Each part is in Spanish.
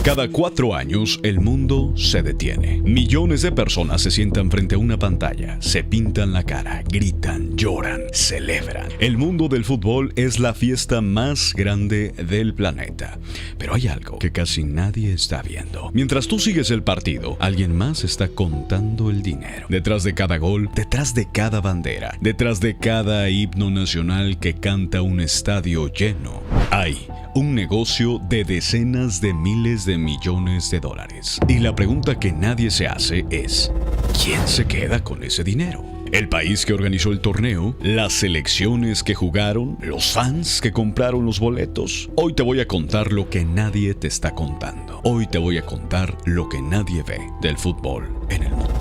Cada 4 años, el mundo se detiene. Millones de personas se sientan frente a una pantalla, se pintan la cara, gritan, lloran, celebran. El mundo del fútbol es la fiesta más grande del planeta. Pero hay algo que casi nadie está viendo. Mientras tú sigues el partido, alguien más está contando el dinero. Detrás de cada gol, detrás de cada bandera, detrás de cada himno nacional que canta un estadio lleno, hay un negocio de decenas de miles de millones de dólares. Y la pregunta que nadie se hace es, ¿quién se queda con ese dinero? ¿El país que organizó el torneo? ¿Las selecciones que jugaron? ¿Los fans que compraron los boletos? Hoy te voy a contar lo que nadie te está contando. Hoy te voy a contar lo que nadie ve del fútbol en el mundo.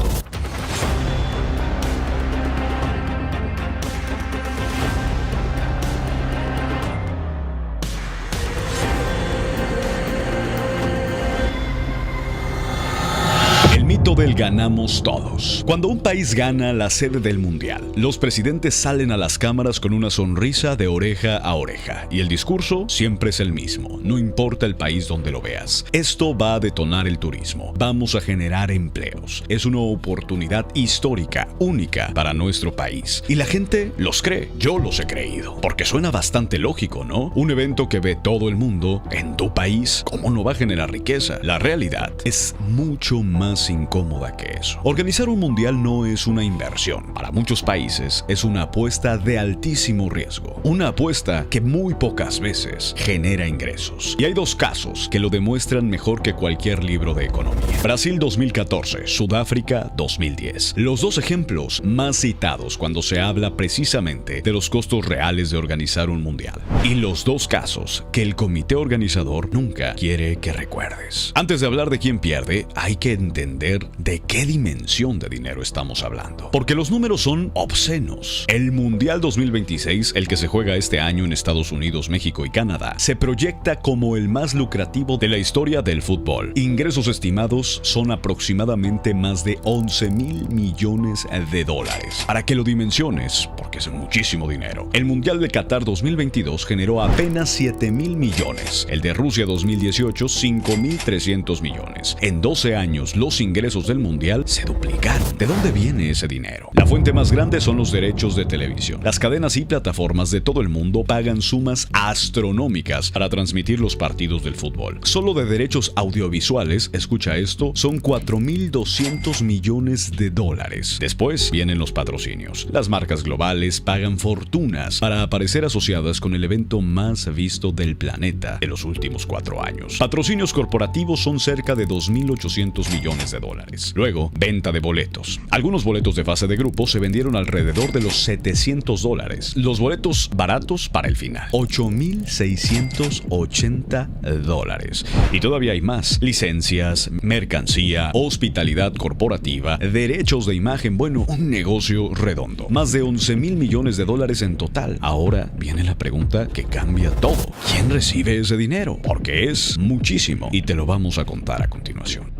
Del ganamos todos. Cuando un país gana la sede del mundial, los presidentes salen a las cámaras con una sonrisa de oreja a oreja y el discurso siempre es el mismo, no importa el país donde lo veas. Esto va a detonar el turismo, vamos a generar empleos, es una oportunidad histórica, única para nuestro país. Y la gente los cree, yo los he creído, porque suena bastante lógico, ¿no? Un evento que ve todo el mundo en tu país, ¿cómo no va a generar riqueza? La realidad es mucho más incómoda que eso. Organizar un mundial no es una inversión. Para muchos países es una apuesta de altísimo riesgo. Una apuesta que muy pocas veces genera ingresos. Y hay dos casos que lo demuestran mejor que cualquier libro de economía. Brasil 2014, Sudáfrica 2010. Los dos ejemplos más citados cuando se habla precisamente de los costos reales de organizar un mundial. Y los dos casos que el comité organizador nunca quiere que recuerdes. Antes de hablar de quién pierde, hay que entender de qué dimensión de dinero estamos hablando. Porque los números son obscenos. El Mundial 2026, el que se juega este año en Estados Unidos, México y Canadá, se proyecta como el más lucrativo de la historia del fútbol. Ingresos estimados son aproximadamente más de 11,000 millones de dólares. Para que lo dimensiones, porque es muchísimo dinero, el Mundial de Qatar 2022 generó apenas 7,000 millones. El de Rusia 2018, 5,300 millones. En 12 años, los ingresos del mundial se duplicaron. ¿De dónde viene ese dinero? La fuente más grande son los derechos de televisión. Las cadenas y plataformas de todo el mundo pagan sumas astronómicas para transmitir los partidos del fútbol. Solo de derechos audiovisuales, escucha esto, son 4,200 millones de dólares. Después vienen los patrocinios. Las marcas globales pagan fortunas para aparecer asociadas con el evento más visto del planeta de los últimos 4 años. Patrocinios corporativos son cerca de 2,800 millones de dólares. Luego, venta de boletos. Algunos boletos de fase de grupo se vendieron alrededor de los 700 dólares. Los boletos baratos para el final, 8,680 dólares. Y todavía hay más. Licencias, mercancía, hospitalidad corporativa, derechos de imagen, bueno, un negocio redondo. Más de 11,000 millones de dólares en total. Ahora viene la pregunta que cambia todo. ¿Quién recibe ese dinero? Porque es muchísimo y te lo vamos a contar a continuación.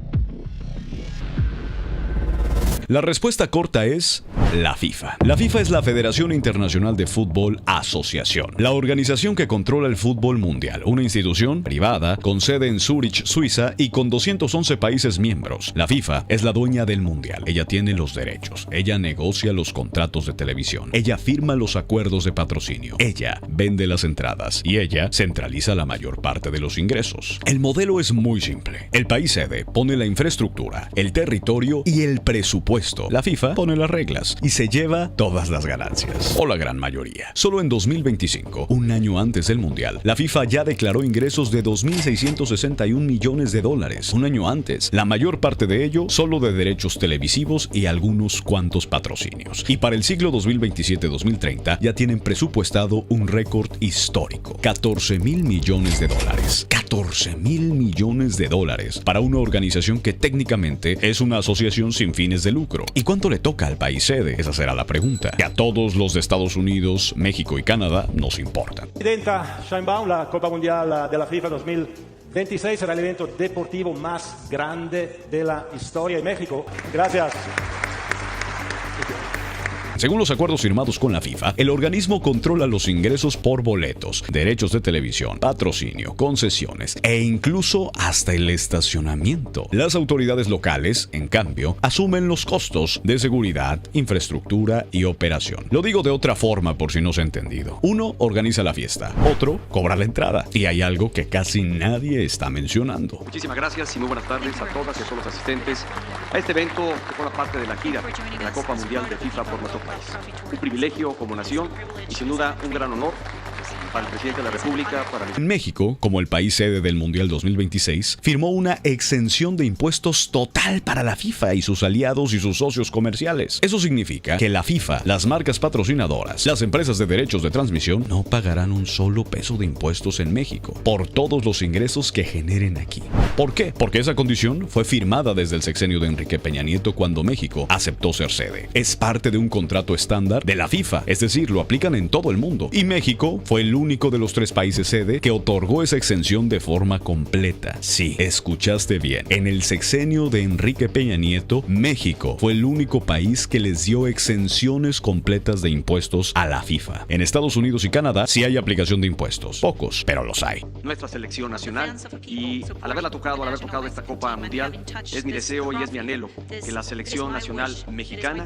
La respuesta corta es la FIFA. La FIFA es la Federación Internacional de Fútbol Asociación, la organización que controla el fútbol mundial, una institución privada con sede en Zúrich, Suiza y con 211 países miembros. La FIFA es la dueña del mundial. Ella tiene los derechos, ella negocia los contratos de televisión, ella firma los acuerdos de patrocinio, ella vende las entradas y ella centraliza la mayor parte de los ingresos. El modelo es muy simple. El país sede pone la infraestructura, el territorio y el presupuesto. La FIFA pone las reglas y se lleva todas las ganancias, o la gran mayoría. Solo en 2025, un año antes del Mundial, la FIFA ya declaró ingresos de 2,661 millones de dólares. Un año antes, la mayor parte de ello solo de derechos televisivos y algunos cuantos patrocinios. Y para el siglo 2027-2030 ya tienen presupuestado un récord histórico, 14,000 millones de dólares. 14,000 millones de dólares para una organización que técnicamente es una asociación sin fines de lucro. ¿Y cuánto le toca al país sede? Esa será la pregunta, que a todos los de Estados Unidos, México y Canadá nos importan. Presidenta Sheinbaum, la Copa Mundial de la FIFA 2026 será el evento deportivo más grande de la historia de México. Gracias. Según los acuerdos firmados con la FIFA, el organismo controla los ingresos por boletos, derechos de televisión, patrocinio, concesiones e incluso hasta el estacionamiento. Las autoridades locales, en cambio, asumen los costos de seguridad, infraestructura y operación. Lo digo de otra forma por si no se ha entendido. Uno organiza la fiesta, otro cobra la entrada. Y hay algo que casi nadie está mencionando. Muchísimas gracias y muy buenas tardes a todas y a todos los asistentes a este evento que forma parte de la gira de la Copa Mundial de FIFA por nuestro país. Un privilegio como nación y sin duda un gran honor para el presidente de la República. En México, como el país sede del Mundial 2026, firmó una exención de impuestos total para la FIFA y sus aliados y sus socios comerciales. Eso significa que la FIFA, las marcas patrocinadoras, las empresas de derechos de transmisión no pagarán un solo peso de impuestos en México por todos los ingresos que generen aquí. ¿Por qué? Porque esa condición fue firmada desde el sexenio de Enrique Peña Nieto cuando México aceptó ser sede. Es parte de un contrato estándar de la FIFA, es decir, lo aplican en todo el mundo. Y México fue el único de los 3 países sede que otorgó esa exención de forma completa. Sí, escuchaste bien. En el sexenio de Enrique Peña Nieto, México fue el único país que les dio exenciones completas de impuestos a la FIFA. En Estados Unidos y Canadá sí hay aplicación de impuestos. Pocos, pero los hay. Nuestra selección nacional y al haber tocado esta Copa Mundial, es mi deseo y es mi anhelo que la selección nacional mexicana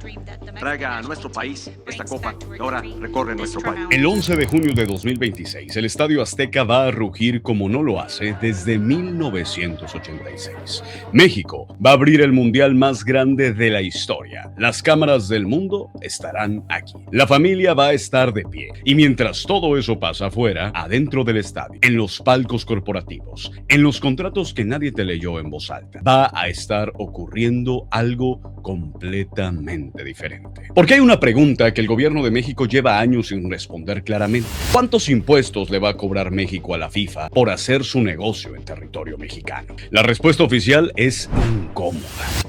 traiga a nuestro país esta Copa que ahora recorre nuestro país. El 11 de junio de 2026, el Estadio Azteca va a rugir como no lo hace desde 1986. México va a abrir el mundial más grande de la historia. Las cámaras del mundo estarán aquí. La familia va a estar de pie. Y mientras todo eso pasa afuera, adentro del estadio, en los palcos corporativos, en los contratos que nadie te leyó en voz alta, va a estar ocurriendo algo completamente diferente. Porque hay una pregunta que el gobierno de México lleva años sin responder claramente. ¿Cuántos impuestos le va a cobrar México a la FIFA por hacer su negocio en territorio mexicano? La respuesta oficial es incómoda.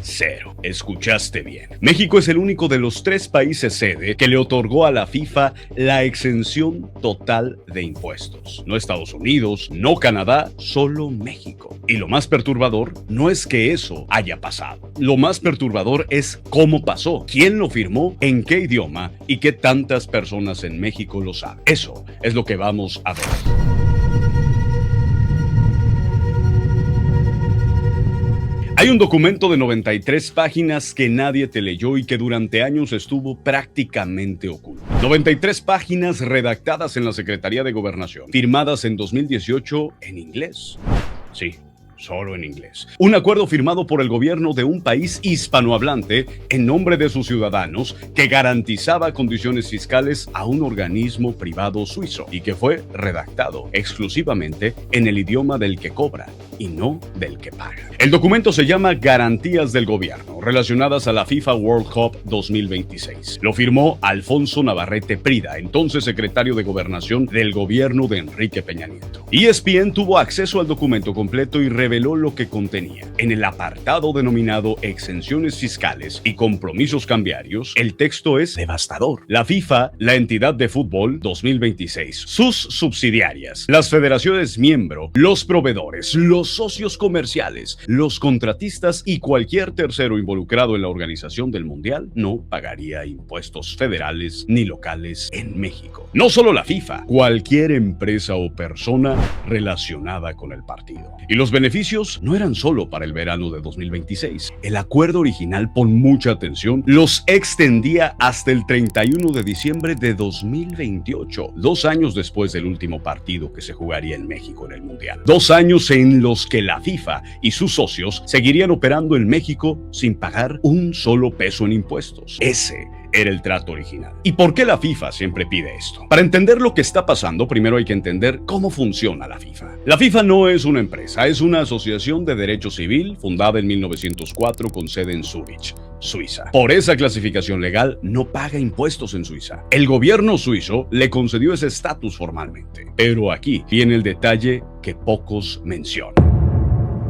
0. Escuchaste bien. México es el único de los 3 países sede que le otorgó a la FIFA la exención total de impuestos. No Estados Unidos, no Canadá, solo México. Y lo más perturbador no es que eso haya pasado. Lo más perturbador es cómo pasó, quién lo firmó, en qué idioma y qué tantas personas en México lo saben. Eso es lo que vamos a ver. Hay un documento de 93 páginas que nadie te leyó y que durante años estuvo prácticamente oculto. 93 páginas redactadas en la Secretaría de Gobernación, firmadas en 2018 en inglés. Sí, solo en inglés. Un acuerdo firmado por el gobierno de un país hispanohablante en nombre de sus ciudadanos que garantizaba condiciones fiscales a un organismo privado suizo y que fue redactado exclusivamente en el idioma del que cobra y no del que paga. El documento se llama Garantías del Gobierno, relacionadas a la FIFA World Cup 2026. Lo firmó Alfonso Navarrete Prida, entonces secretario de Gobernación del gobierno de Enrique Peña Nieto. ESPN tuvo acceso al documento completo y reveló lo que contenía. En el apartado denominado Exenciones Fiscales y Compromisos Cambiarios, el texto es devastador. La FIFA, la entidad de fútbol 2026, sus subsidiarias, las federaciones miembro, los proveedores, los socios comerciales, los contratistas y cualquier tercero involucrado en la organización del Mundial no pagaría impuestos federales ni locales en México. No solo la FIFA, cualquier empresa o persona relacionada con el partido. Y los beneficios no eran solo para el verano de 2026. El acuerdo original, pon mucha atención, los extendía hasta el 31 de diciembre de 2028, 2 años después del último partido que se jugaría en México en el Mundial. 2 años en los que la FIFA y sus socios seguirían operando en México sin pagar un solo peso en impuestos. Ese era el trato original. ¿Y por qué la FIFA siempre pide esto? Para entender lo que está pasando, primero hay que entender cómo funciona la FIFA. La FIFA no es una empresa, es una asociación de derecho civil fundada en 1904 con sede en Zúrich, Suiza. Por esa clasificación legal, no paga impuestos en Suiza. El gobierno suizo le concedió ese estatus formalmente. Pero aquí viene el detalle que pocos mencionan.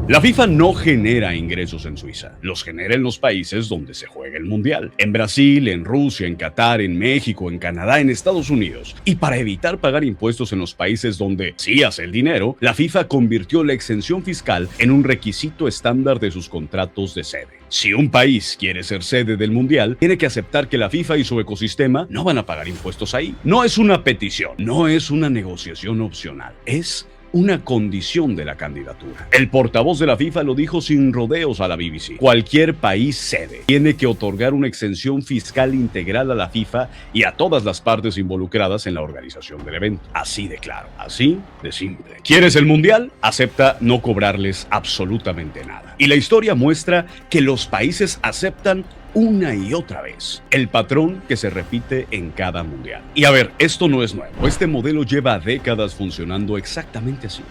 La FIFA no genera ingresos en Suiza, los genera en los países donde se juega el Mundial. En Brasil, en Rusia, en Qatar, en México, en Canadá, en Estados Unidos. Y para evitar pagar impuestos en los países donde sí hace el dinero, la FIFA convirtió la exención fiscal en un requisito estándar de sus contratos de sede. Si un país quiere ser sede del Mundial, tiene que aceptar que la FIFA y su ecosistema no van a pagar impuestos ahí. No es una petición, no es una negociación opcional, es una condición de la candidatura. El portavoz de la FIFA lo dijo sin rodeos a la BBC. Cualquier país sede tiene que otorgar una exención fiscal integral a la FIFA y a todas las partes involucradas en la organización del evento. Así de claro, así de simple. ¿Quieres el Mundial? Acepta no cobrarles absolutamente nada. Y la historia muestra que los países aceptan una y otra vez el patrón que se repite en cada mundial. Y a ver, esto no es nuevo. Este modelo lleva décadas funcionando exactamente así.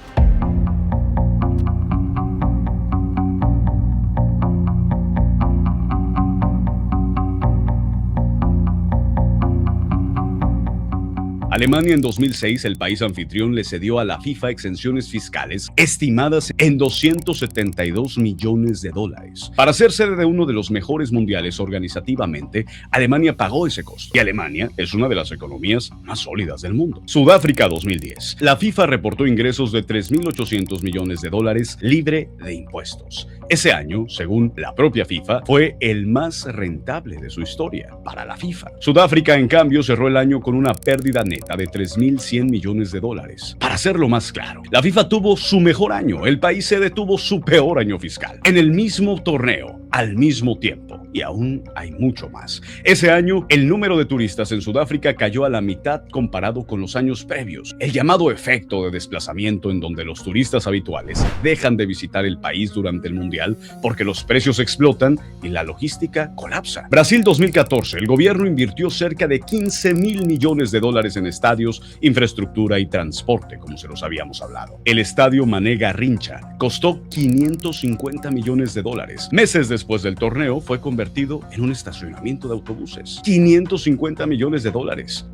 Alemania en 2006, el país anfitrión, le cedió a la FIFA exenciones fiscales estimadas en $272 millones. Para ser sede de uno de los mejores mundiales organizativamente, Alemania pagó ese costo. Y Alemania es una de las economías más sólidas del mundo. Sudáfrica 2010. La FIFA reportó ingresos de $3.800 millones libre de impuestos. Ese año, según la propia FIFA, fue el más rentable de su historia para la FIFA. Sudáfrica, en cambio, cerró el año con una pérdida neta de $3.100 millones. Para hacerlo más claro, la FIFA tuvo su mejor año, el país sede tuvo su peor año fiscal. En el mismo torneo, al mismo tiempo, y aún hay mucho más. Ese año, el número de turistas en Sudáfrica cayó a la mitad comparado con los años previos. El llamado efecto de desplazamiento, en donde los turistas habituales dejan de visitar el país durante el Mundial porque los precios explotan y la logística colapsa. Brasil 2014, el gobierno invirtió cerca de $15.000 millones en estadios, infraestructura y transporte, como se los habíamos hablado. El estadio Mané Garrincha costó $550 millones. Meses después del torneo fue convertido en un estacionamiento de autobuses. $550 millones,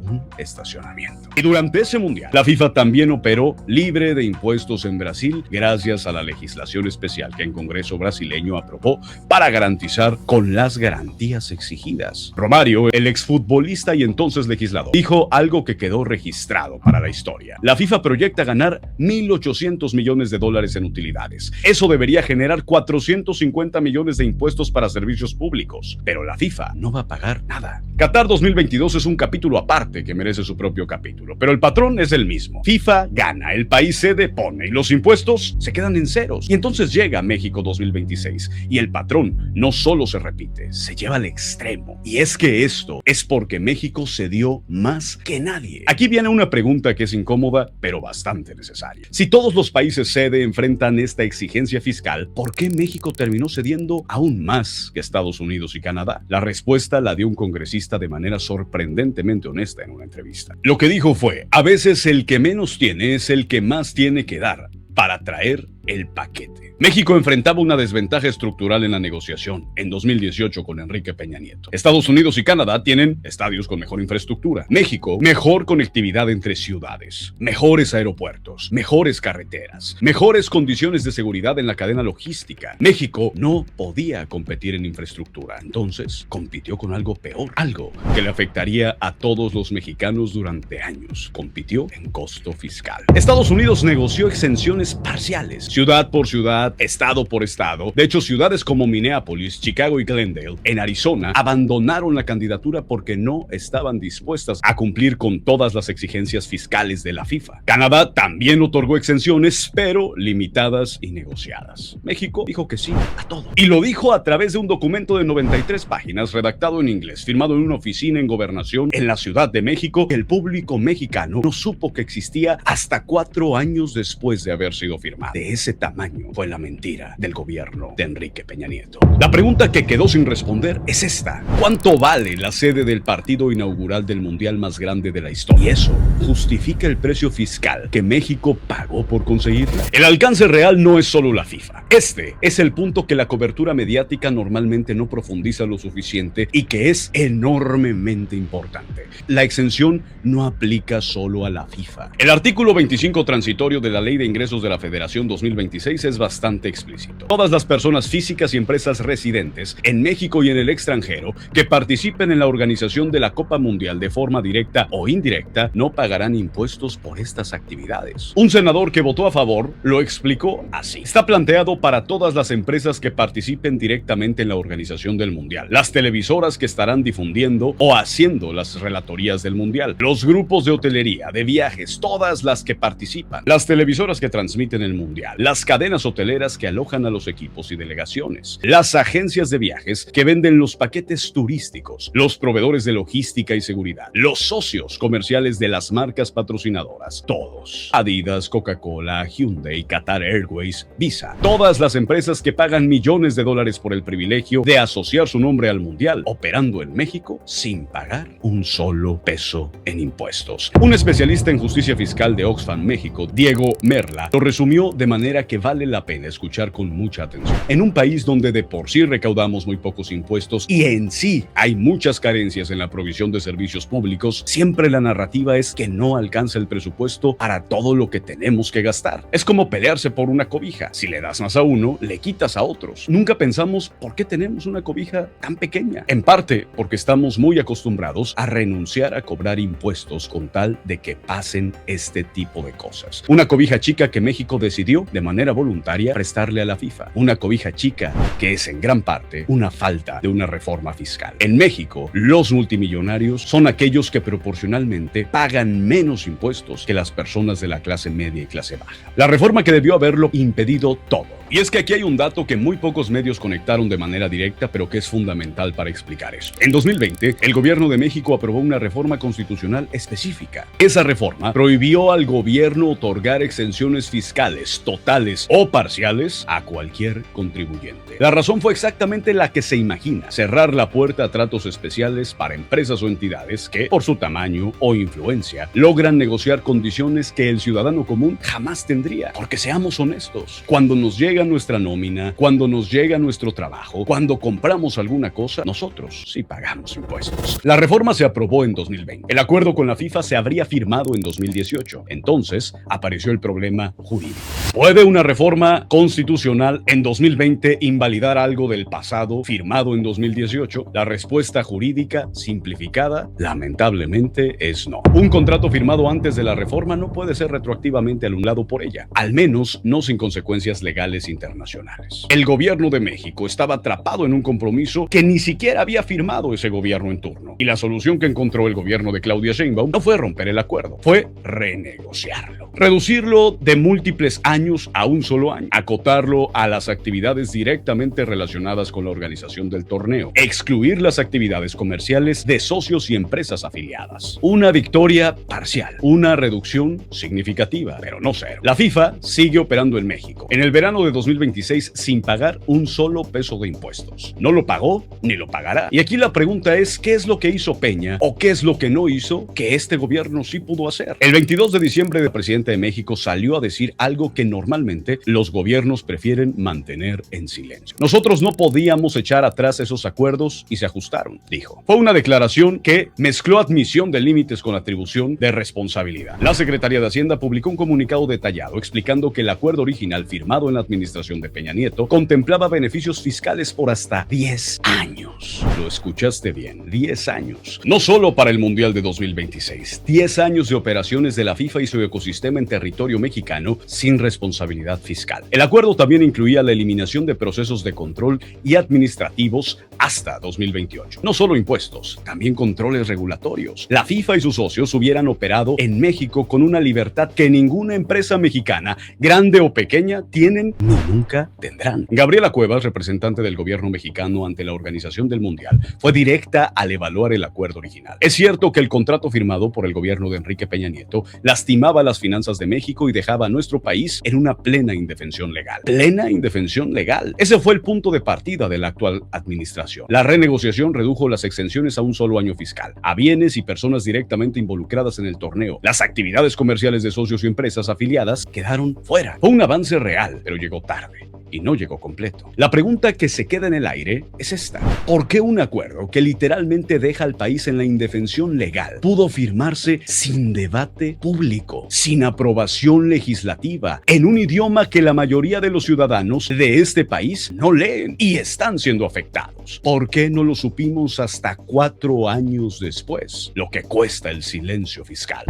un estacionamiento. Y durante ese mundial, la FIFA también operó libre de impuestos en Brasil gracias a la legislación especial que el Congreso brasileño aprobó para garantizar con las garantías exigidas. Romário, el exfutbolista y entonces legislador, dijo algo que quedó registrado para la historia. La FIFA proyecta ganar $1.800 millones en utilidades. Eso debería generar $450 millones de impuestos para servicios públicos. Pero la FIFA no va a pagar nada. Qatar 2022 es un capítulo aparte que merece su propio capítulo, pero el patrón es el mismo. FIFA gana, el país sede pone y los impuestos se quedan en ceros. Y entonces llega México 2026 y el patrón no solo se repite, se lleva al extremo. Y es que esto es porque México cedió más que nadie. Aquí viene una pregunta que es incómoda, pero bastante necesaria. Si todos los países sede enfrentan esta exigencia fiscal, ¿por qué México terminó cediendo aún más que Estados Unidos y Canadá? La respuesta la dio un congresista de manera sorprendentemente honesta en una entrevista. Lo que dijo fue: a veces el que menos tiene es el que más tiene que dar para traer el paquete. México enfrentaba una desventaja estructural en la negociación en 2018 con Enrique Peña Nieto. Estados Unidos y Canadá tienen estadios con mejor infraestructura. México, mejor conectividad entre ciudades, mejores aeropuertos, mejores carreteras, mejores condiciones de seguridad en la cadena logística. México no podía competir en infraestructura, entonces compitió con algo peor, algo que le afectaría a todos los mexicanos durante años. Compitió en costo fiscal. Estados Unidos negoció exenciones parciales, ciudad por ciudad, estado por estado. De hecho, ciudades como Minneapolis, Chicago y Glendale, en Arizona, abandonaron la candidatura porque no estaban dispuestas a cumplir con todas las exigencias fiscales de la FIFA. Canadá también otorgó exenciones, pero limitadas y negociadas. México dijo que sí a todo. Y lo dijo a través de un documento de 93 páginas redactado en inglés, firmado en una oficina en Gobernación en la Ciudad de México, que el público mexicano no supo que existía hasta 4 años después de haber sido firmado. De ese tamaño fue la mentira del gobierno de Enrique Peña Nieto. La pregunta que quedó sin responder es esta: ¿cuánto vale la sede del partido inaugural del mundial más grande de la historia? Y eso justifica el precio fiscal que México pagó por conseguirla. El alcance real no es solo la FIFA. Este es el punto que la cobertura mediática normalmente no profundiza lo suficiente y que es enormemente importante. La exención no aplica solo a la FIFA. El artículo 25 transitorio de la Ley de Ingresos de la Federación 2026 es bastante bastante explícito. Todas las personas físicas y empresas residentes en México y en el extranjero que participen en la organización de la Copa Mundial de forma directa o indirecta no pagarán impuestos por estas actividades. Un senador que votó a favor lo explicó así. Está planteado para todas las empresas que participen directamente en la organización del Mundial, las televisoras que estarán difundiendo o haciendo las relatorías del Mundial, los grupos de hotelería, de viajes, todas las que participan, las televisoras que transmiten el Mundial, las cadenas hoteleras que alojan a los equipos y delegaciones, las agencias de viajes que venden los paquetes turísticos, los proveedores de logística y seguridad, los socios comerciales de las marcas patrocinadoras, todos. Adidas, Coca-Cola, Hyundai, Qatar Airways, Visa. Todas las empresas que pagan millones de dólares por el privilegio de asociar su nombre al Mundial, operando en México sin pagar un solo peso en impuestos. Un especialista en justicia fiscal de Oxfam México, Diego Merla, lo resumió de manera que vale la pena escuchar con mucha atención. En un país donde de por sí recaudamos muy pocos impuestos y en sí hay muchas carencias en la provisión de servicios públicos, siempre la narrativa es que no alcanza el presupuesto para todo lo que tenemos que gastar. Es como pelearse por una cobija. Si le das más a uno, le quitas a otros. Nunca pensamos por qué tenemos una cobija tan pequeña. En parte porque estamos muy acostumbrados a renunciar a cobrar impuestos con tal de que pasen este tipo de cosas. Una cobija chica que México decidió de manera voluntaria prestarle a la FIFA. Una cobija chica que es en gran parte una falta de una reforma fiscal. En México, los multimillonarios son aquellos que proporcionalmente pagan menos impuestos que las personas de la clase media y clase baja. La reforma que debió haberlo impedido todo. Y es que aquí hay un dato que muy pocos medios conectaron de manera directa, pero que es fundamental para explicar eso. En 2020, el gobierno de México aprobó una reforma constitucional específica. Esa reforma prohibió al gobierno otorgar exenciones fiscales totales o parciales a cualquier contribuyente. La razón fue exactamente la que se imagina: cerrar la puerta a tratos especiales para empresas o entidades que, por su tamaño o influencia, logran negociar condiciones que el ciudadano común jamás tendría. Porque seamos honestos, cuando nos llega nuestra nómina, cuando nos llega nuestro trabajo, cuando compramos alguna cosa, nosotros sí pagamos impuestos. La reforma se aprobó en 2020. El acuerdo con la FIFA se habría firmado en 2018. Entonces apareció el problema jurídico. ¿Puede una reforma constitucional en 2020 invalidar algo del pasado firmado en 2018? La respuesta jurídica simplificada, lamentablemente, es no. Un contrato firmado antes de la reforma no puede ser retroactivamente anulado por ella, al menos no sin consecuencias legales internacionales. El gobierno de México estaba atrapado en un compromiso que ni siquiera había firmado ese gobierno en turno. Y la solución que encontró el gobierno de Claudia Sheinbaum no fue romper el acuerdo, fue renegociarlo. Reducirlo de múltiples años a un solo año. Acotarlo a las actividades directamente relacionadas con la organización del torneo. Excluir las actividades comerciales de socios y empresas afiliadas. Una victoria parcial. Una reducción significativa, pero no cero. La FIFA sigue operando en México en el verano de 2026 sin pagar un solo peso de impuestos. No lo pagó ni lo pagará. Y aquí la pregunta es: ¿qué es lo que hizo Peña o qué es lo que no hizo que este gobierno sí pudo hacer? El 22 de diciembre el presidente de México salió a decir algo que normalmente los gobiernos prefieren mantener en silencio. Nosotros no podíamos echar atrás esos acuerdos y se ajustaron, dijo. Fue una declaración que mezcló admisión de límites con atribución de responsabilidad. La Secretaría de Hacienda publicó un comunicado detallado explicando que el acuerdo original firmado en la administración de Peña Nieto contemplaba beneficios fiscales por hasta 10 años. Lo escuchaste bien, 10 años. No solo para el Mundial de 2026, 10 años de operaciones de la FIFA y su ecosistema en territorio mexicano sin responsabilidad fiscal. El acuerdo también incluía la eliminación de procesos de control y administrativos hasta 2028. No solo impuestos, también controles regulatorios. La FIFA y sus socios hubieran operado en México con una libertad que ninguna empresa mexicana, grande o pequeña, tienen ni nunca tendrán. Gabriela Cuevas, representante del gobierno mexicano ante la organización del Mundial, fue directa al evaluar el acuerdo original. Es cierto que el contrato firmado por el gobierno de Enrique Peña Nieto lastimaba las finanzas de México y dejaba a nuestro país en una plena indefensión legal. Plena indefensión legal. Ese fue el punto de partida de la actual administración. La renegociación redujo las exenciones a un solo año fiscal, a bienes y personas directamente involucradas en el torneo. Las actividades comerciales de socios y empresas afiliadas quedaron fuera. Fue un avance real, pero llegó tarde. y no llegó completo. La pregunta que se queda en el aire es esta: ¿por qué un acuerdo que literalmente deja al país en la indefensión legal pudo firmarse sin debate público, sin aprobación legislativa, en un idioma que la mayoría de los ciudadanos de este país no leen y están siendo afectados? ¿Por qué no lo supimos hasta 4 años después? Lo que cuesta el silencio fiscal.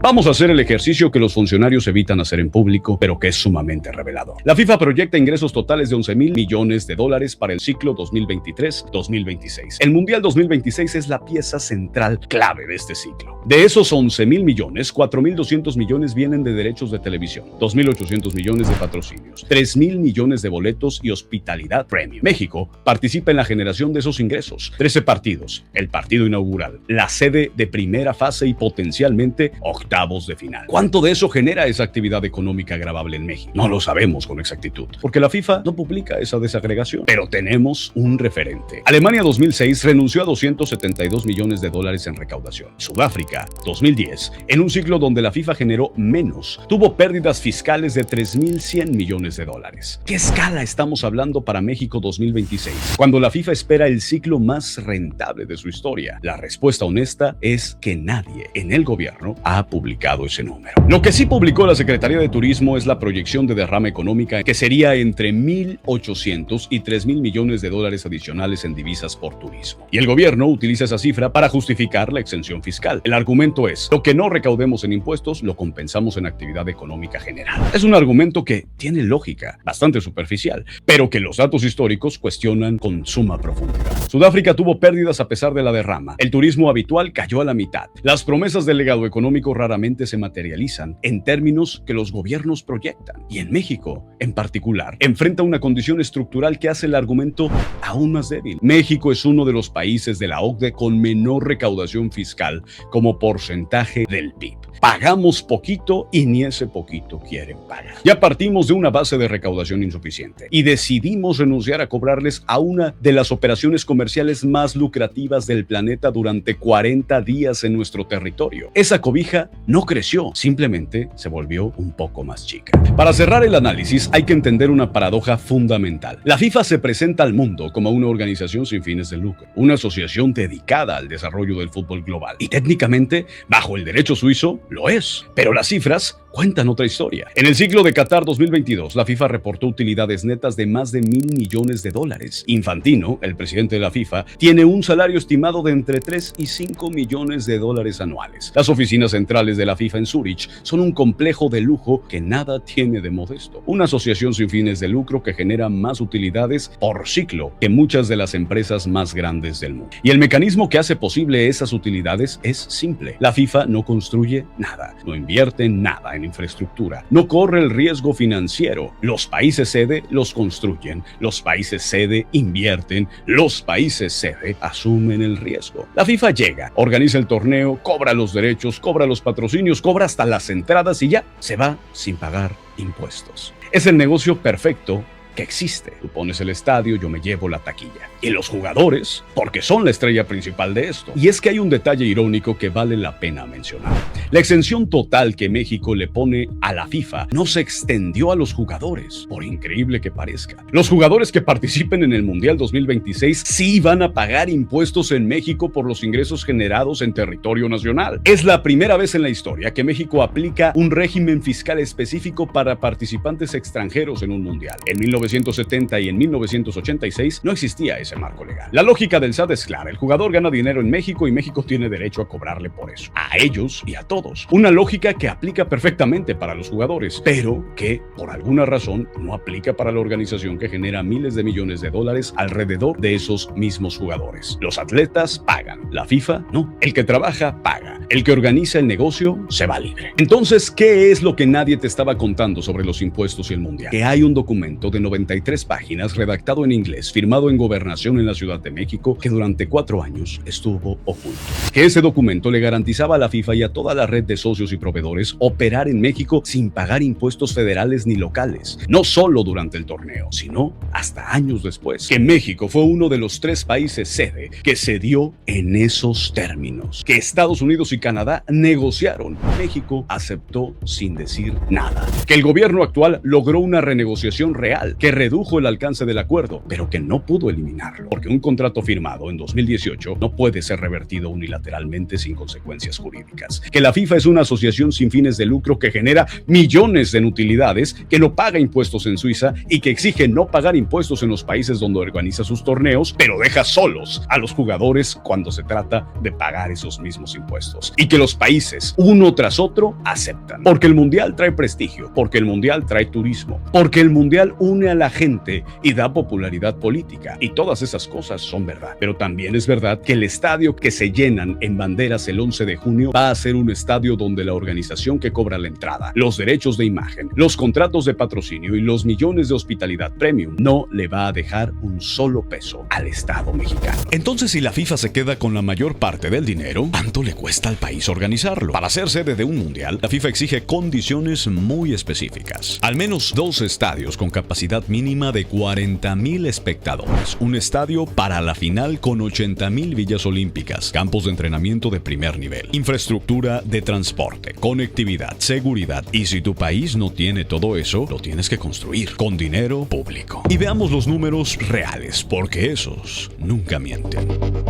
Vamos a hacer el ejercicio que los funcionarios evitan hacer en público, pero que es sumamente revelador. La FIFA proyecta ingresos totales de 11,000 millones de dólares para el ciclo 2023-2026. El Mundial 2026 es la pieza central clave de este ciclo. De esos 11,000 millones, 4,200 millones vienen de derechos de televisión, 2,800 millones de patrocinios, 3,000 millones de boletos y hospitalidad premium. México participa en la generación de esos ingresos. 13 partidos, el partido inaugural, la sede de primera fase y potencialmente octavos de final. ¿Cuánto de eso genera esa actividad económica gravable en México? No lo sabemos con exactitud, porque la FIFA no publica esa desagregación, pero tenemos un referente. Alemania 2006 renunció a 272 millones de dólares en recaudación. Sudáfrica 2010, en un ciclo donde la FIFA generó menos, tuvo pérdidas fiscales de 3,100 millones de dólares. ¿Qué escala estamos hablando para México 2026, cuando la FIFA espera el ciclo más rentable de su historia? La respuesta honesta es que nadie en el gobierno ha publicado ese número. Lo que sí publicó la Secretaría de Turismo es la proyección de derrama económica, que sería entre 1,800 y 3,000 millones de dólares adicionales en divisas por turismo. Y el gobierno utiliza esa cifra para justificar la exención fiscal. El argumento es: lo que no recaudemos en impuestos lo compensamos en actividad económica general. Es un argumento que tiene lógica, bastante superficial, pero que los datos históricos cuestionan con suma profundidad. Sudáfrica tuvo pérdidas a pesar de la derrama. El turismo habitual cayó a la mitad. Las promesas del legado económico raramente se materializan en términos que los gobiernos proyectan. Y en México, en particular, enfrenta una condición estructural que hace el argumento aún más débil. México es uno de los países de la OCDE con menor recaudación fiscal como porcentaje del PIB. Pagamos poquito y ni ese poquito quieren pagar. Ya partimos de una base de recaudación insuficiente y decidimos renunciar a cobrarles a una de las operaciones comerciales más lucrativas del planeta durante 40 días en nuestro territorio. Esa cobija no creció, simplemente se volvió un poco más chica. Para cerrar el análisis, hay que entender una paradoja fundamental. La FIFA se presenta al mundo como una organización sin fines de lucro, una asociación dedicada al desarrollo del fútbol global. Y técnicamente, bajo el derecho suizo, lo es. Pero las cifras cuentan otra historia. En el ciclo de Qatar 2022, la FIFA reportó utilidades netas de más de 1,000 millones de dólares. Infantino, el presidente de la FIFA, tiene un salario estimado de entre 3 y 5 millones de dólares anuales. Las oficinas centrales de la FIFA en Zúrich son un complejo de lujo que nada tiene de modesto. Una asociación sin fines de lucro que genera más utilidades por ciclo que muchas de las empresas más grandes del mundo. Y el mecanismo que hace posible esas utilidades es simple. La FIFA no construye nada, no invierte nada en infraestructura, no corre el riesgo financiero. Los países sede los construyen, los países sede invierten, los países sede asumen el riesgo. La FIFA llega, organiza el torneo, cobra los derechos, cobra los patrocinios, cobra hasta las entradas y ya se va sin pagar impuestos. Es el negocio perfecto que existe. Tú pones el estadio, yo me llevo la taquilla. Y los jugadores, porque son la estrella principal de esto. Y es que hay un detalle irónico que vale la pena mencionar. La exención total que México le pone a la FIFA no se extendió a los jugadores, por increíble que parezca. Los jugadores que participen en el Mundial 2026 sí van a pagar impuestos en México por los ingresos generados en territorio nacional. Es la primera vez en la historia que México aplica un régimen fiscal específico para participantes extranjeros en un Mundial. En 1970 y en 1986 no existía ese marco legal. La lógica del SAT es clara: el jugador gana dinero en México y México tiene derecho a cobrarle por eso, a ellos y a todos. Una lógica que aplica perfectamente para los jugadores, pero que por alguna razón no aplica para la organización que genera miles de millones de dólares alrededor de esos mismos jugadores. Los atletas pagan, la FIFA no. El que trabaja paga, el que organiza el negocio se va libre. Entonces, ¿qué es lo que nadie te estaba contando sobre los impuestos y el Mundial? Que hay un documento de 93 páginas redactado en inglés, firmado en Gobernación en la Ciudad de México, que durante 4 años estuvo oculto. Que ese documento le garantizaba a la FIFA y a toda la red de socios y proveedores operar en México sin pagar impuestos federales ni locales, no solo durante el torneo, sino hasta años después, que México fue uno de los 3 países sede que cedió en esos términos, que Estados Unidos y Canadá negociaron. México aceptó sin decir nada, que el gobierno actual logró una renegociación real que redujo el alcance del acuerdo, pero que no pudo eliminarlo, porque un contrato firmado en 2018 no puede ser revertido unilateralmente sin consecuencias jurídicas, que la FIFA es una asociación sin fines de lucro que genera millones en utilidades, que no paga impuestos en Suiza y que exige no pagar impuestos en los países donde organiza sus torneos, pero deja solos a los jugadores cuando se trata de pagar esos mismos impuestos, y que los países, uno tras otro, aceptan, porque el mundial trae prestigio, porque el mundial trae turismo, porque el mundial une a la gente y da popularidad política, y todas esas cosas son verdad. Pero también es verdad que el estadio que se llenan en banderas el 11 de junio va a ser un estadio donde la organización que cobra la entrada, los derechos de imagen, los contratos de patrocinio y los millones de hospitalidad premium no le va a dejar un solo peso al Estado mexicano. Entonces, si la FIFA se queda con la mayor parte del dinero, ¿cuánto le cuesta al país organizarlo? Para ser sede de un mundial, la FIFA exige condiciones muy específicas. Al menos 2 estadios con capacidad mínima de 40,000 espectadores, un estadio para la final con 80,000 villas olímpicas, campos de entrenamiento de primer nivel, infraestructura de transporte, conectividad, seguridad, y si tu país no tiene todo eso, lo tienes que construir con dinero público. Y veamos los números reales, porque esos nunca mienten.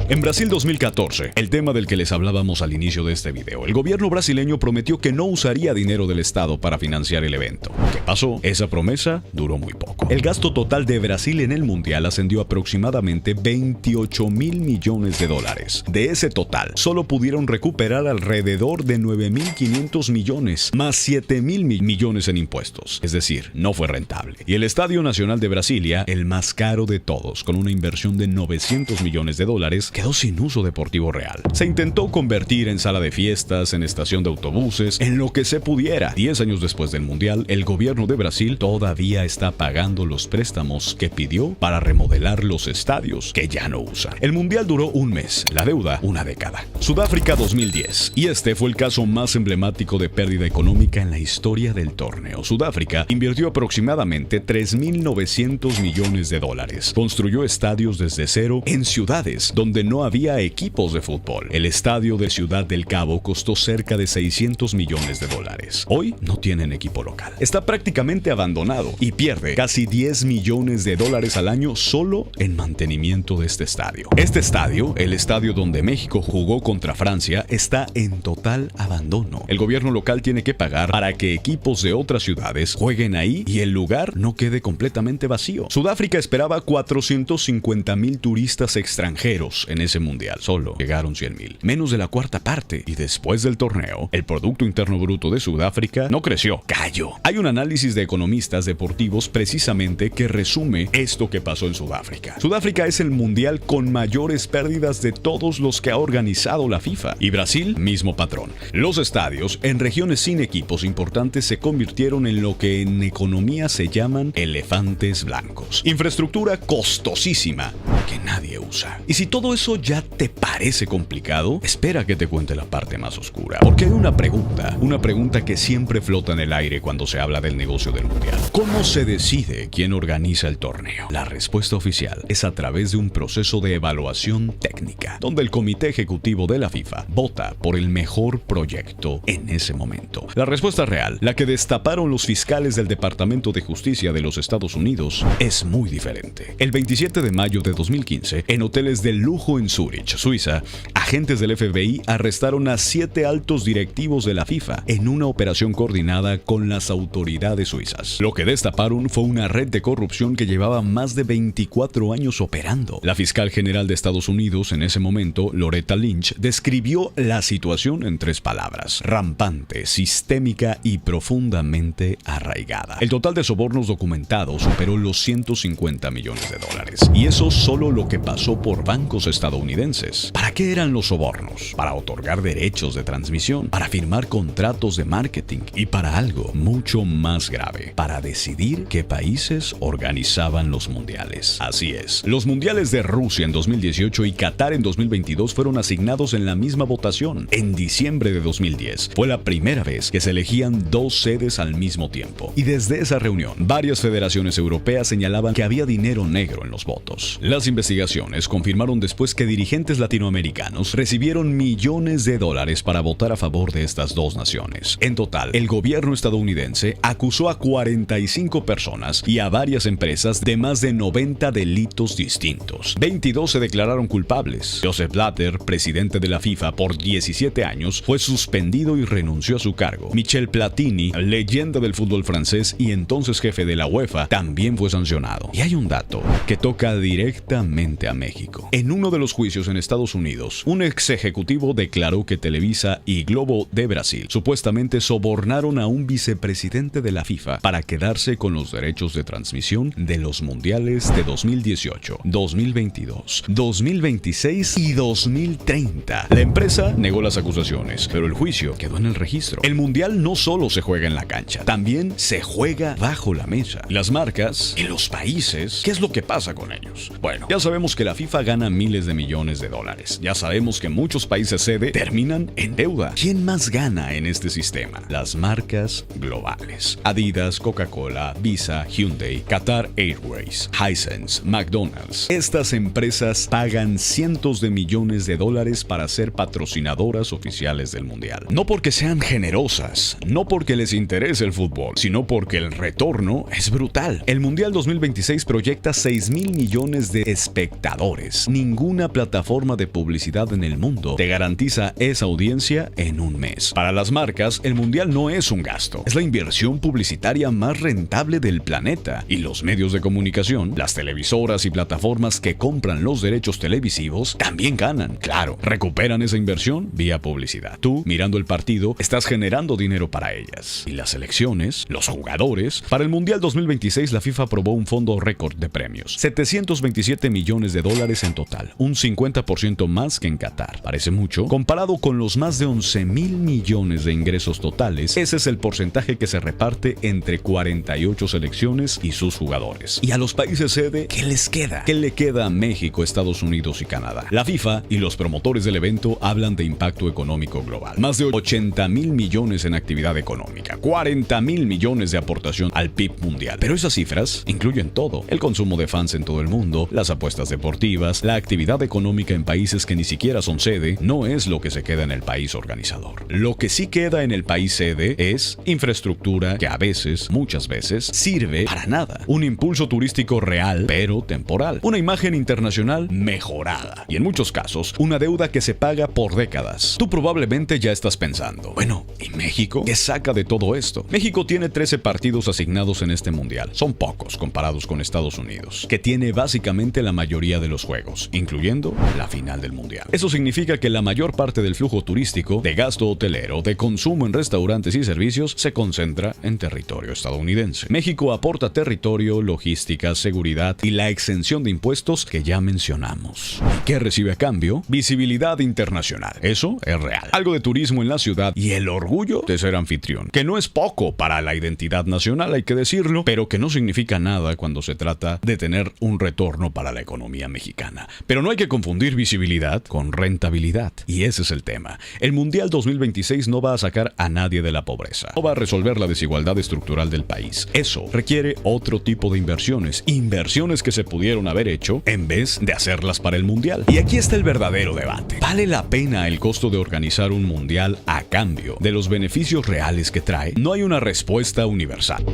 En Brasil 2014, el tema del que les hablábamos al inicio de este video, el gobierno brasileño prometió que no usaría dinero del Estado para financiar el evento. ¿Qué pasó? Esa promesa duró muy poco. El gasto total de Brasil en el mundial ascendió aproximadamente 28,000 millones de dólares. De ese total, solo pudieron recuperar alrededor de 9,500 millones, más 7,000 millones en impuestos. Es decir, no fue rentable. Y el Estadio Nacional de Brasilia, el más caro de todos, con una inversión de 900 millones de dólares, quedó sin uso deportivo real. Se intentó convertir en sala de fiestas, en estación de autobuses, en lo que se pudiera. 10 años después del mundial, el gobierno de Brasil todavía está pagando los préstamos que pidió para remodelar los estadios que ya no usa. El mundial duró un mes, la deuda una década. Sudáfrica 2010, y este fue el caso más emblemático de pérdida económica en la historia del torneo. Sudáfrica invirtió aproximadamente 3,900 millones de dólares. Construyó estadios desde cero en ciudades donde no había equipos de fútbol. El estadio de Ciudad del Cabo costó cerca de 600 millones de dólares. Hoy no tienen equipo local. Está prácticamente abandonado y pierde casi 10 millones de dólares al año solo en mantenimiento de este estadio. Este estadio, el estadio donde México jugó contra Francia, está en total abandono. El gobierno local tiene que pagar para que equipos de otras ciudades jueguen ahí y el lugar no quede completamente vacío. Sudáfrica esperaba 450,000 turistas extranjeros en ese mundial. Solo llegaron 100,000, menos de la cuarta parte. Y después del torneo, el Producto Interno Bruto de Sudáfrica no creció, cayó. Hay un análisis de economistas deportivos precisamente que resume esto que pasó en Sudáfrica. Sudáfrica es el mundial con mayores pérdidas de todos los que ha organizado la FIFA. Y Brasil, mismo patrón. Los estadios en regiones sin equipos importantes se convirtieron en lo que en economía se llaman elefantes blancos. Infraestructura costosísima que nadie usa. Y si todo eso ya te parece complicado, espera que te cuente la parte más oscura. Porque hay una pregunta que siempre flota en el aire cuando se habla del negocio del mundial. ¿Cómo se decide quién organiza el torneo? La respuesta oficial es a través de un proceso de evaluación técnica, donde el comité ejecutivo de la FIFA vota por el mejor proyecto en ese momento. La respuesta real, la que destaparon los fiscales del Departamento de Justicia de los Estados Unidos, es muy diferente. El 27 de mayo de 2015, en hoteles de lujo en Zúrich, Suiza, agentes del FBI arrestaron a 7 altos directivos de la FIFA en una operación coordinada con las autoridades suizas. Lo que destaparon fue una red de corrupción que llevaba más de 24 años operando. La fiscal general de Estados Unidos en ese momento, Loretta Lynch, describió la situación en 3 palabras: rampante, sistémica y profundamente arraigada. El total de sobornos documentados superó los 150 millones de dólares. Y eso solo lo que pasó por bancos estadounidenses. ¿Para qué eran los sobornos? Para otorgar derechos de transmisión, para firmar contratos de marketing y para algo mucho más grave, para decidir qué países organizaban los mundiales. Así es, los mundiales de Rusia en 2018 y Qatar en 2022 fueron asignados en la misma votación. En diciembre noviembre de 2010 fue la primera vez que se elegían 2 sedes al mismo tiempo. Y desde esa reunión, varias federaciones europeas señalaban que había dinero negro en los votos. Las investigaciones confirmaron después que dirigentes latinoamericanos recibieron millones de dólares para votar a favor de estas 2 naciones. En total, el gobierno estadounidense acusó a 45 personas y a varias empresas de más de 90 delitos distintos. 22 se declararon culpables. Joseph Blatter, presidente de la FIFA por 17 años, fue suspendido y renunció a su cargo. Michel Platini, leyenda del fútbol francés y entonces jefe de la UEFA, también fue sancionado. Y hay un dato que toca directamente a México. En uno de los juicios en Estados Unidos, un ex ejecutivo declaró que Televisa y Globo de Brasil supuestamente sobornaron a un vicepresidente de la FIFA para quedarse con los derechos de transmisión de los mundiales de 2018, 2022, 2026 y 2030. La empresa negó las acusaciones, pero el juicio quedó en el registro. El mundial no solo se juega en la cancha, también se juega bajo la mesa. Las marcas y los países, ¿qué es lo que pasa con ellos? Bueno, ya sabemos que la FIFA gana miles de millones de dólares. Ya sabemos que muchos países sede terminan en deuda. ¿Quién más gana en este sistema? Las marcas globales. Adidas, Coca-Cola, Visa, Hyundai, Qatar Airways, Hisense, McDonald's. Estas empresas pagan cientos de millones de dólares para ser patrocinadoras oficiales del mundial. No porque sean generosas, no porque les interese el fútbol, sino porque el retorno es brutal. El Mundial 2026 proyecta 6,000 millones de espectadores. Ninguna plataforma de publicidad en el mundo te garantiza esa audiencia en un mes. Para las marcas, el Mundial no es un gasto, es la inversión publicitaria más rentable del planeta. Y los medios de comunicación, las televisoras y plataformas que compran los derechos televisivos, también ganan. Claro, recuperan esa inversión vía publicidad. Tú, mirando el partido, estás generando dinero para ellas. Y las elecciones, los jugadores. Para el Mundial 2026, la FIFA aprobó un fondo récord de premios. 727 millones de dólares en total, un 50% más que en Qatar. Parece mucho. Comparado con los más de 11,000 millones de ingresos totales, ese es el porcentaje que se reparte entre 48 selecciones y sus jugadores. Y a los países sede, ¿qué les queda? ¿Qué le queda a México, Estados Unidos y Canadá? La FIFA y los promotores del evento hablan de impacto económico global. Más de 80,000 millones en actividad económica, 40,000 millones de aportación al PIB mundial. Pero esas cifras incluyen todo: el consumo de fans en todo el mundo, las apuestas deportivas, la actividad económica en países que ni siquiera son sede. No es lo que se queda en el país organizador. Lo que sí queda en el país sede es infraestructura que a veces, muchas veces, sirve para nada. Un impulso turístico real, pero temporal. Una imagen internacional mejorada. Y en muchos casos, una deuda que se paga por décadas. Tú probablemente ya estás pensando, bueno, ¿y México? ¿Qué saca de todo esto? México tiene 13 partidos asignados en este mundial. Son pocos comparados con Estados Unidos, que tiene básicamente la mayoría de los juegos, incluyendo la final del mundial. Eso significa que la mayor parte del flujo turístico, de gasto hotelero, de consumo en restaurantes y servicios, se concentra en territorio estadounidense. México aporta territorio, logística, seguridad y la exención de impuestos que ya mencionamos. ¿Qué recibe a cambio? Visibilidad internacional. Eso es real. Algo de turismo en la ciudad y el orgullo de ser anfitrión, que no es poco para la identidad nacional, hay que decirlo, pero que no significa nada cuando se trata de tener un retorno para la economía mexicana. Pero no hay que confundir visibilidad con rentabilidad. Y ese es el tema. El Mundial 2026 no va a sacar a nadie de la pobreza. No va a resolver la desigualdad estructural del país. Eso requiere otro tipo de inversiones. Inversiones que se pudieron haber hecho en vez de hacerlas para el Mundial. Y aquí está el verdadero debate. ¿Vale la pena el costo de organizar un Mundial a cambio de los beneficios reales que trae? No hay una respuesta universal.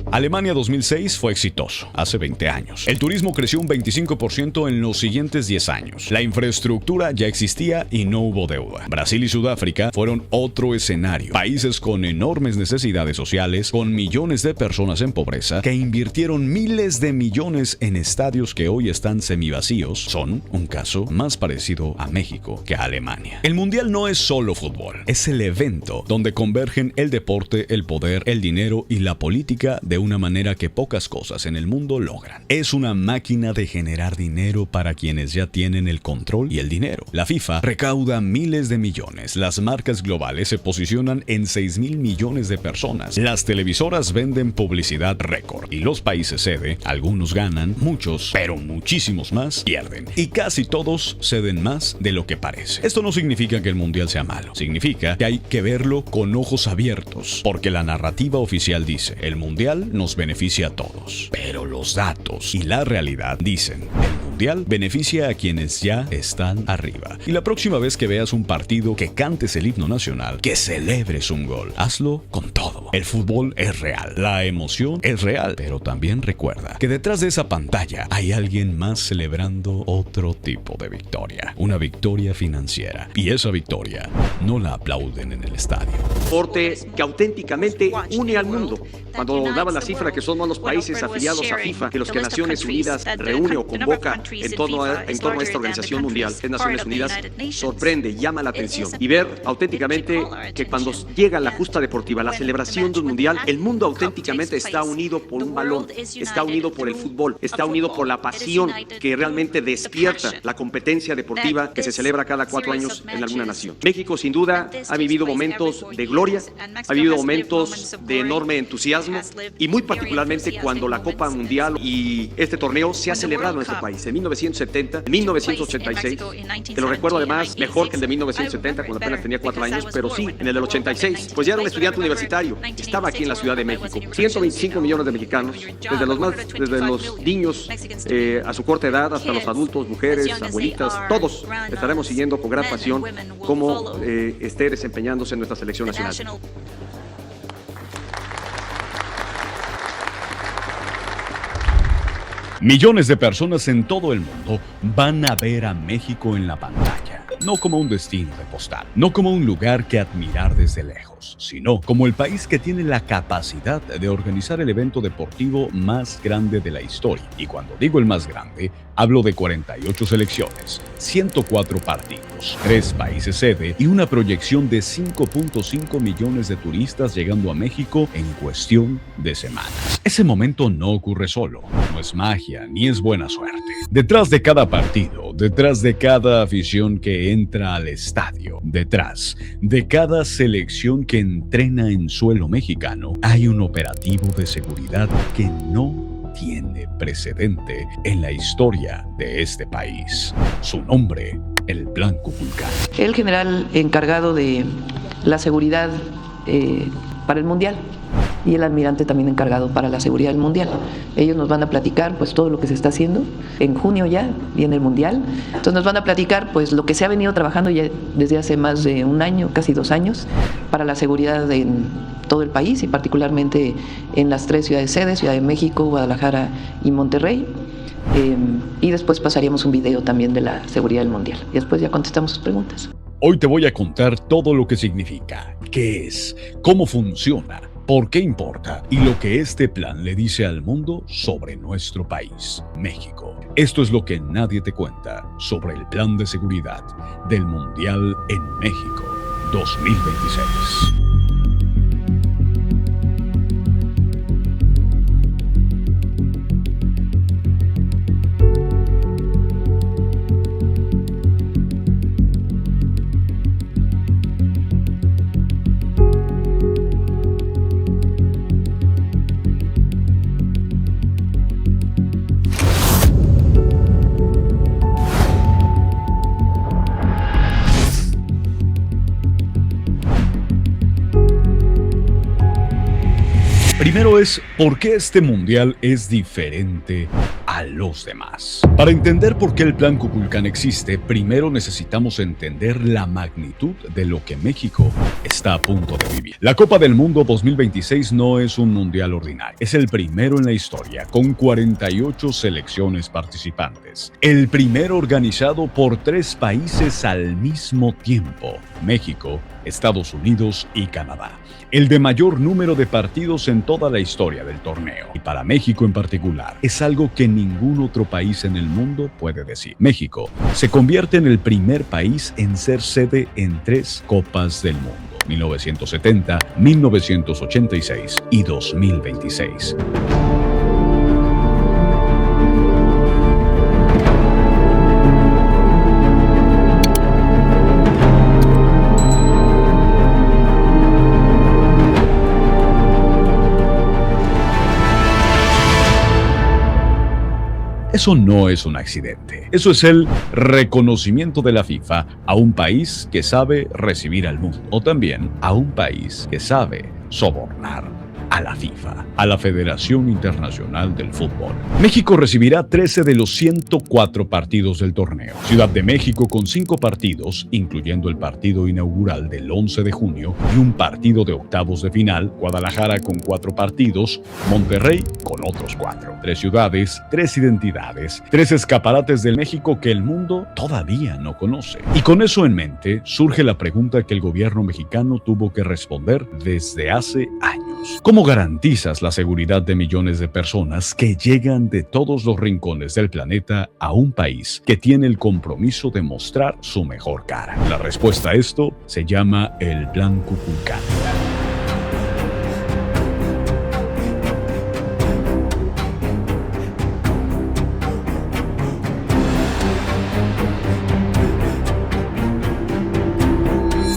Alemania 2006 fue exitoso, hace 20 años. El turismo creció un 25% en los siguientes 10 años. La infraestructura ya existía y no hubo deuda. Brasil y Sudáfrica fueron otro escenario. Países con enormes necesidades sociales, con millones de personas en pobreza, que invirtieron miles de millones en estadios que hoy están semivacíos, son un caso más parecido a México que a Alemania. El Mundial no es solo fútbol, es el evento donde convergen el deporte, el poder, el dinero y la política de de una manera que pocas cosas en el mundo logran. Es una máquina de generar dinero para quienes ya tienen el control y el dinero. La FIFA recauda miles de millones, las marcas globales se posicionan en 6.000 millones de personas, las televisoras venden publicidad récord y los países sede, algunos ganan, muchos, pero muchísimos más, pierden. Y casi todos ceden más de lo que parece. Esto no significa que el mundial sea malo, significa que hay que verlo con ojos abiertos, porque la narrativa oficial dice, el mundial nos beneficia a todos, pero los datos y la realidad dicen, el mundial beneficia a quienes ya están arriba. Y la próxima vez que veas un partido, que cantes el himno nacional, que celebres un gol, hazlo con todo. El fútbol es real, la emoción es real, pero también recuerda que detrás de esa pantalla hay alguien más celebrando otro tipo de victoria, una victoria financiera, y esa victoria no la aplauden en el estadio. Deporte que auténticamente une al mundo. Cuando daba la cifra que somos los países afiliados a FIFA, que los que Naciones Unidas reúne o convoca en torno a esta organización mundial, que es Naciones Unidas, sorprende, llama la atención. Y ver auténticamente que cuando llega la justa deportiva, la celebración de un mundial, el mundo auténticamente está unido por un balón, está unido por el fútbol, está unido por la pasión que realmente despierta la competencia deportiva que se celebra cada 4 años en alguna nación. México sin duda ha vivido momentos de gloria, ha vivido momentos de enorme entusiasmo y muy particularmente cuando la Copa Mundial y este torneo se ha celebrado en nuestro país en 1970, en 1986, que lo recuerdo además mejor que el de 1970 cuando apenas tenía 4 años, pero sí, en el del 86, pues ya era un estudiante universitario, estaba aquí en la Ciudad de México. 125 millones de mexicanos, desde los niños a su corta edad hasta los adultos, mujeres, abuelitas, todos estaremos siguiendo con gran pasión cómo esté desempeñándose en nuestra selección nacional. Millones de personas en todo el mundo van a ver a México en la pantalla, no como un destino de postal, no como un lugar que admirar desde lejos, sino como el país que tiene la capacidad de organizar el evento deportivo más grande de la historia. Y cuando digo el más grande, hablo de 48 selecciones, 104 partidos, 3 países sede y una proyección de 5.5 millones de turistas llegando a México en cuestión de semanas. Ese momento no ocurre solo, no es magia ni es buena suerte. Detrás de cada partido, detrás de cada afición que entra al estadio, detrás de cada selección que entrena en suelo mexicano, hay un operativo de seguridad que no tiene precedente en la historia de este país. Su nombre, el Plan Kukulkan. El general encargado de la seguridad para el Mundial y el almirante también encargado para la seguridad del Mundial. Ellos nos van a platicar pues todo lo que se está haciendo. En junio ya viene el Mundial. Entonces nos van a platicar pues lo que se ha venido trabajando ya desde hace más de un año, casi 2 años, para la seguridad en todo el país y particularmente en las 3 ciudades sedes, Ciudad de México, Guadalajara y Monterrey. Y después pasaríamos un video también de la seguridad del Mundial. Y después ya contestamos sus preguntas. Hoy te voy a contar todo lo que significa, qué es, cómo funciona, por qué importa y lo que este plan le dice al mundo sobre nuestro país, México. Esto es lo que nadie te cuenta sobre el plan de seguridad del Mundial en México 2026. Primero es, ¿por qué este mundial es diferente a los demás? Para entender por qué el Plan Kukulkan existe, primero necesitamos entender la magnitud de lo que México está a punto de vivir. La Copa del Mundo 2026 no es un mundial ordinario, es el primero en la historia, con 48 selecciones participantes. El primero organizado por 3 países al mismo tiempo, México, Estados Unidos y Canadá. El de mayor número de partidos en toda la historia del torneo. Y para México en particular, es algo que ningún otro país en el mundo puede decir. México se convierte en el primer país en ser sede en 3 Copas del Mundo. 1970, 1986 y 2026. Eso no es un accidente. Eso es el reconocimiento de la FIFA a un país que sabe recibir al mundo, o también a un país que sabe sobornar a la FIFA, a la Federación Internacional del Fútbol. México recibirá 13 de los 104 partidos del torneo. Ciudad de México con 5 partidos, incluyendo el partido inaugural del 11 de junio y un partido de octavos de final. Guadalajara con 4 partidos, Monterrey con otros 4. 3 ciudades, 3 identidades, 3 escaparates del México que el mundo todavía no conoce. Y con eso en mente, surge la pregunta que el gobierno mexicano tuvo que responder desde hace años. ¿Cómo garantizas la seguridad de millones de personas que llegan de todos los rincones del planeta a un país que tiene el compromiso de mostrar su mejor cara? La respuesta a esto se llama el Plan Kukulkan.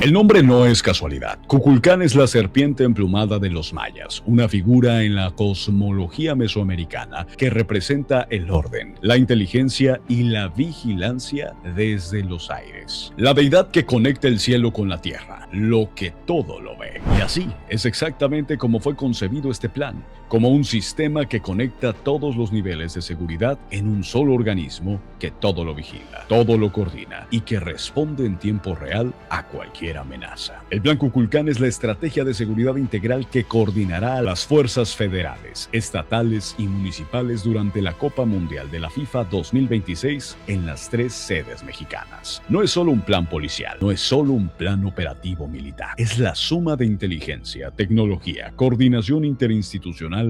El nombre no es casualidad. Kukulkan es la serpiente emplumada de los mayas, una figura en la cosmología mesoamericana que representa el orden, la inteligencia y la vigilancia desde los aires. La deidad que conecta el cielo con la tierra, lo que todo lo ve. Y así es exactamente como fue concebido este plan, como un sistema que conecta todos los niveles de seguridad en un solo organismo que todo lo vigila, todo lo coordina y que responde en tiempo real a cualquier amenaza. El Plan Kukulkan es la estrategia de seguridad integral que coordinará a las fuerzas federales, estatales y municipales durante la Copa Mundial de la FIFA 2026 en las 3 sedes mexicanas. No es solo un plan policial, no es solo un plan operativo militar, es la suma de inteligencia, tecnología, coordinación interinstitucional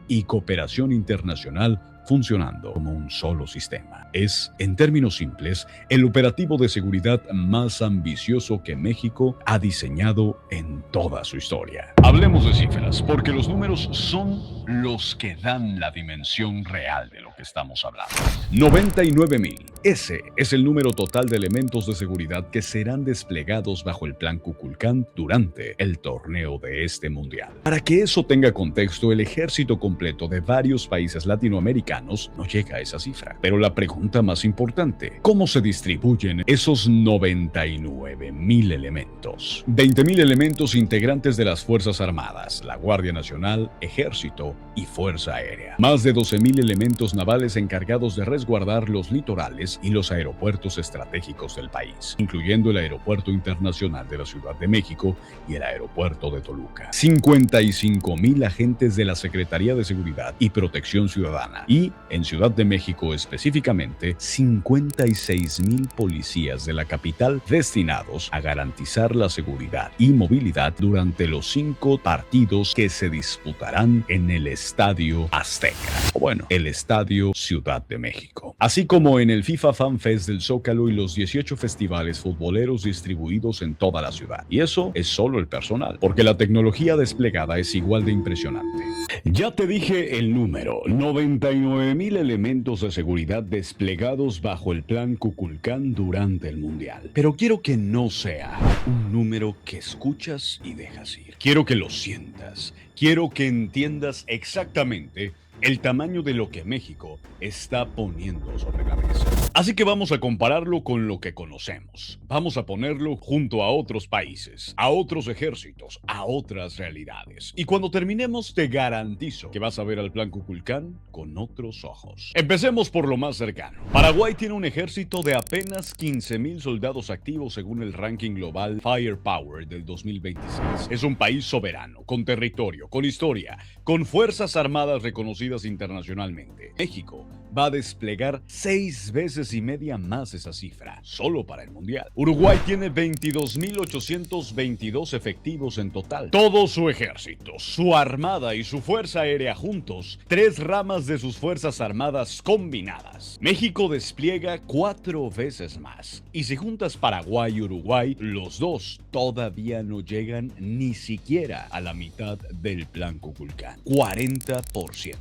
y cooperación internacional funcionando como un solo sistema. Es, en términos simples, el operativo de seguridad más ambicioso que México ha diseñado en toda su historia. Hablemos de cifras, porque los números son los que dan la dimensión real de lo que estamos hablando. 99,000. Ese es el número total de elementos de seguridad que serán desplegados bajo el Plan Kukulkan durante el torneo de este mundial. Para que eso tenga contexto, el ejército completo de varios países latinoamericanos no llega a esa cifra. Pero la pregunta más importante, ¿cómo se distribuyen esos 99,000 elementos? 20,000 elementos integrantes de las Fuerzas Armadas, la Guardia Nacional, Ejército y Fuerza Aérea. Más de 12,000 elementos navales encargados de resguardar los litorales y los aeropuertos estratégicos del país, incluyendo el Aeropuerto Internacional de la Ciudad de México y el Aeropuerto de Toluca. 55,000 agentes de la Secretaría de Seguridad y Protección Ciudadana y, en Ciudad de México específicamente, 56,000 policías de la capital destinados a garantizar la seguridad y movilidad durante los 5 partidos que se disputarán en el Estadio Azteca, o bueno, el Estadio Ciudad de México, así como en el FIFA Fan Fest del Zócalo y los 18 festivales futboleros distribuidos en toda la ciudad. Y eso es solo el personal, porque la tecnología desplegada es igual de impresionante. Ya te dije el número, 99,000 elementos de seguridad desplegados bajo el Plan Kukulkan durante el Mundial. Pero quiero que no sea un número que escuchas y dejas ir. Quiero que lo sientas. Quiero que entiendas exactamente el tamaño de lo que México está poniendo sobre la mesa. Así que vamos a compararlo con lo que conocemos. Vamos a ponerlo junto a otros países, a otros ejércitos, a otras realidades. Y cuando terminemos, te garantizo que vas a ver al Plan Kukulkan con otros ojos. Empecemos por lo más cercano. Paraguay tiene un ejército de apenas 15,000 soldados activos según el ranking global Firepower del 2026. Es un país soberano, con territorio, con historia, con fuerzas armadas reconocidas reconocidas internacionalmente. México va a desplegar 6 veces y media más esa cifra, solo para el Mundial. Uruguay tiene 22.822 efectivos en total. Todo su ejército, su armada y su fuerza aérea juntos, 3 ramas de sus fuerzas armadas combinadas. México despliega 4 veces más. Y si juntas Paraguay y Uruguay, los dos todavía no llegan ni siquiera a la mitad del Plan Kukulcán. 40%.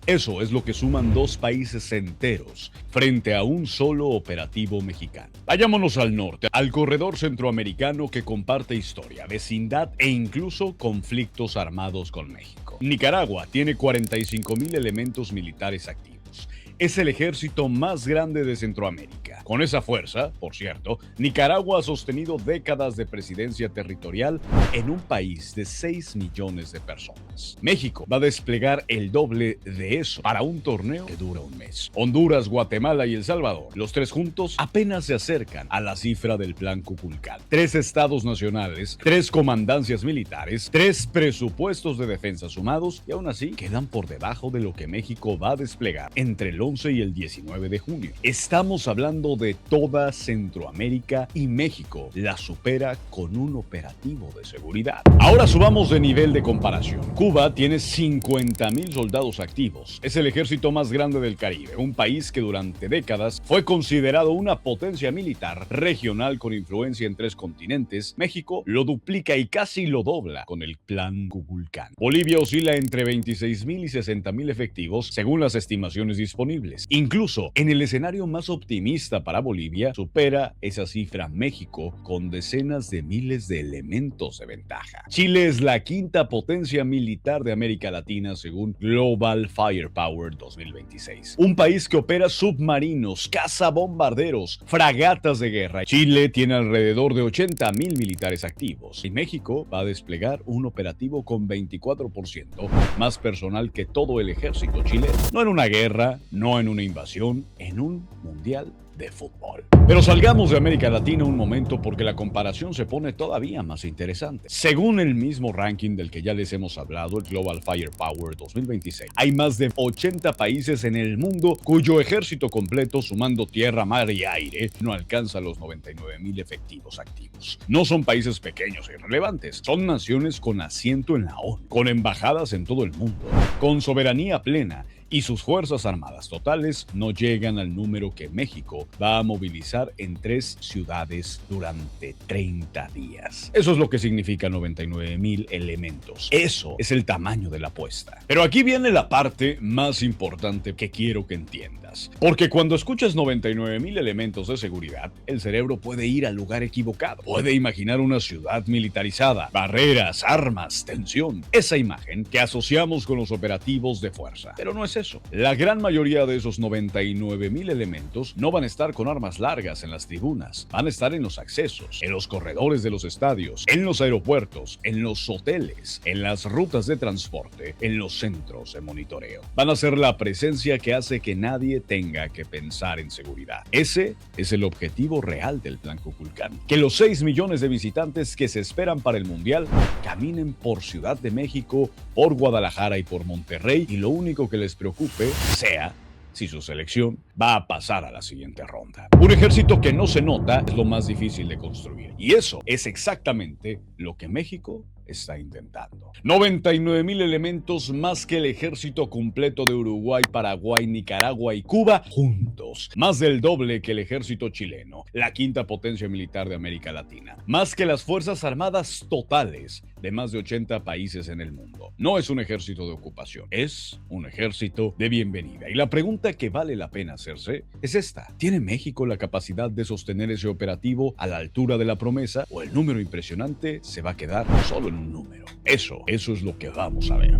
Eso es lo que suman 2 países enteros frente a un solo operativo mexicano. Vayámonos al norte, al corredor centroamericano que comparte historia, vecindad e incluso conflictos armados con México. Nicaragua tiene 45.000 elementos militares activos. Es el ejército más grande de Centroamérica. Con esa fuerza, por cierto, Nicaragua ha sostenido décadas de presidencia territorial en un país de 6 millones de personas. México va a desplegar el doble de eso para un torneo que dura un mes. Honduras, Guatemala y El Salvador, los 3 juntos, apenas se acercan a la cifra del Plan Kukulcán. 3 estados nacionales, 3 comandancias militares, 3 presupuestos de defensa sumados y aún así quedan por debajo de lo que México va a desplegar entre el 11 y el 19 de junio. Estamos hablando de toda Centroamérica y México la supera con un operativo de seguridad. Ahora subamos de nivel de comparación. Cuba tiene 50.000 soldados activos. Es el ejército más grande del Caribe, un país que durante décadas fue considerado una potencia militar regional con influencia en 3 continentes. México lo duplica y casi lo dobla con el Plan Kukulcán. Bolivia oscila entre 26.000 y 60.000 efectivos según las estimaciones disponibles. Incluso en el escenario más optimista para Bolivia, supera esa cifra México con decenas de miles de elementos de ventaja. Chile es la 5ª potencia militar de América Latina según Global Firepower 2026. Un país que opera submarinos, cazabombarderos, fragatas de guerra. Chile tiene alrededor de 80.000 militares activos y México va a desplegar un operativo con 24% más personal que todo el ejército chileno. No en una guerra, no en una invasión, en un mundial de fútbol. Pero salgamos de América Latina un momento porque la comparación se pone todavía más interesante. Según el mismo ranking del que ya les hemos hablado, el Global Firepower 2026, hay más de 80 países en el mundo cuyo ejército completo, sumando tierra, mar y aire, no alcanza los 99.000 efectivos activos. No son países pequeños e irrelevantes, son naciones con asiento en la ONU, con embajadas en todo el mundo, con soberanía plena, y sus fuerzas armadas totales no llegan al número que México va a movilizar en 3 ciudades durante 30 días. Eso es lo que significa 99.000 elementos. Eso es el tamaño de la apuesta. Pero aquí viene la parte más importante que quiero que entiendas. Porque cuando escuchas 99.000 elementos de seguridad, el cerebro puede ir al lugar equivocado. Puede imaginar una ciudad militarizada, barreras, armas, tensión. Esa imagen que asociamos con los operativos de fuerza. Pero no es eso. La gran mayoría de esos 99.000 elementos no van a estar con armas largas en las tribunas. Van a estar en los accesos, en los corredores de los estadios, en los aeropuertos, en los hoteles, en las rutas de transporte, en los centros de monitoreo. Van a ser la presencia que hace que nadie tenga que pensar en seguridad. Ese es el objetivo real del Plan Kukulcán. Que los 6 millones de visitantes que se esperan para el Mundial caminen por Ciudad de México, por Guadalajara y por Monterrey y lo único que les preocupe sea si su selección va a pasar a la siguiente ronda. Un ejército que no se nota es lo más difícil de construir. Y eso es exactamente lo que México está intentando. 99.000 elementos más que el ejército completo de Uruguay, Paraguay, Nicaragua y Cuba juntos. Más del doble que el ejército chileno, la 5ª potencia militar de América Latina. Más que las fuerzas armadas totales de más de 80 países en el mundo. No es un ejército de ocupación, es un ejército de bienvenida. Y la pregunta que vale la pena hacerse es esta. ¿Tiene México la capacidad de sostener ese operativo a la altura de la promesa o el número impresionante se va a quedar solo en un número? Eso es lo que vamos a ver.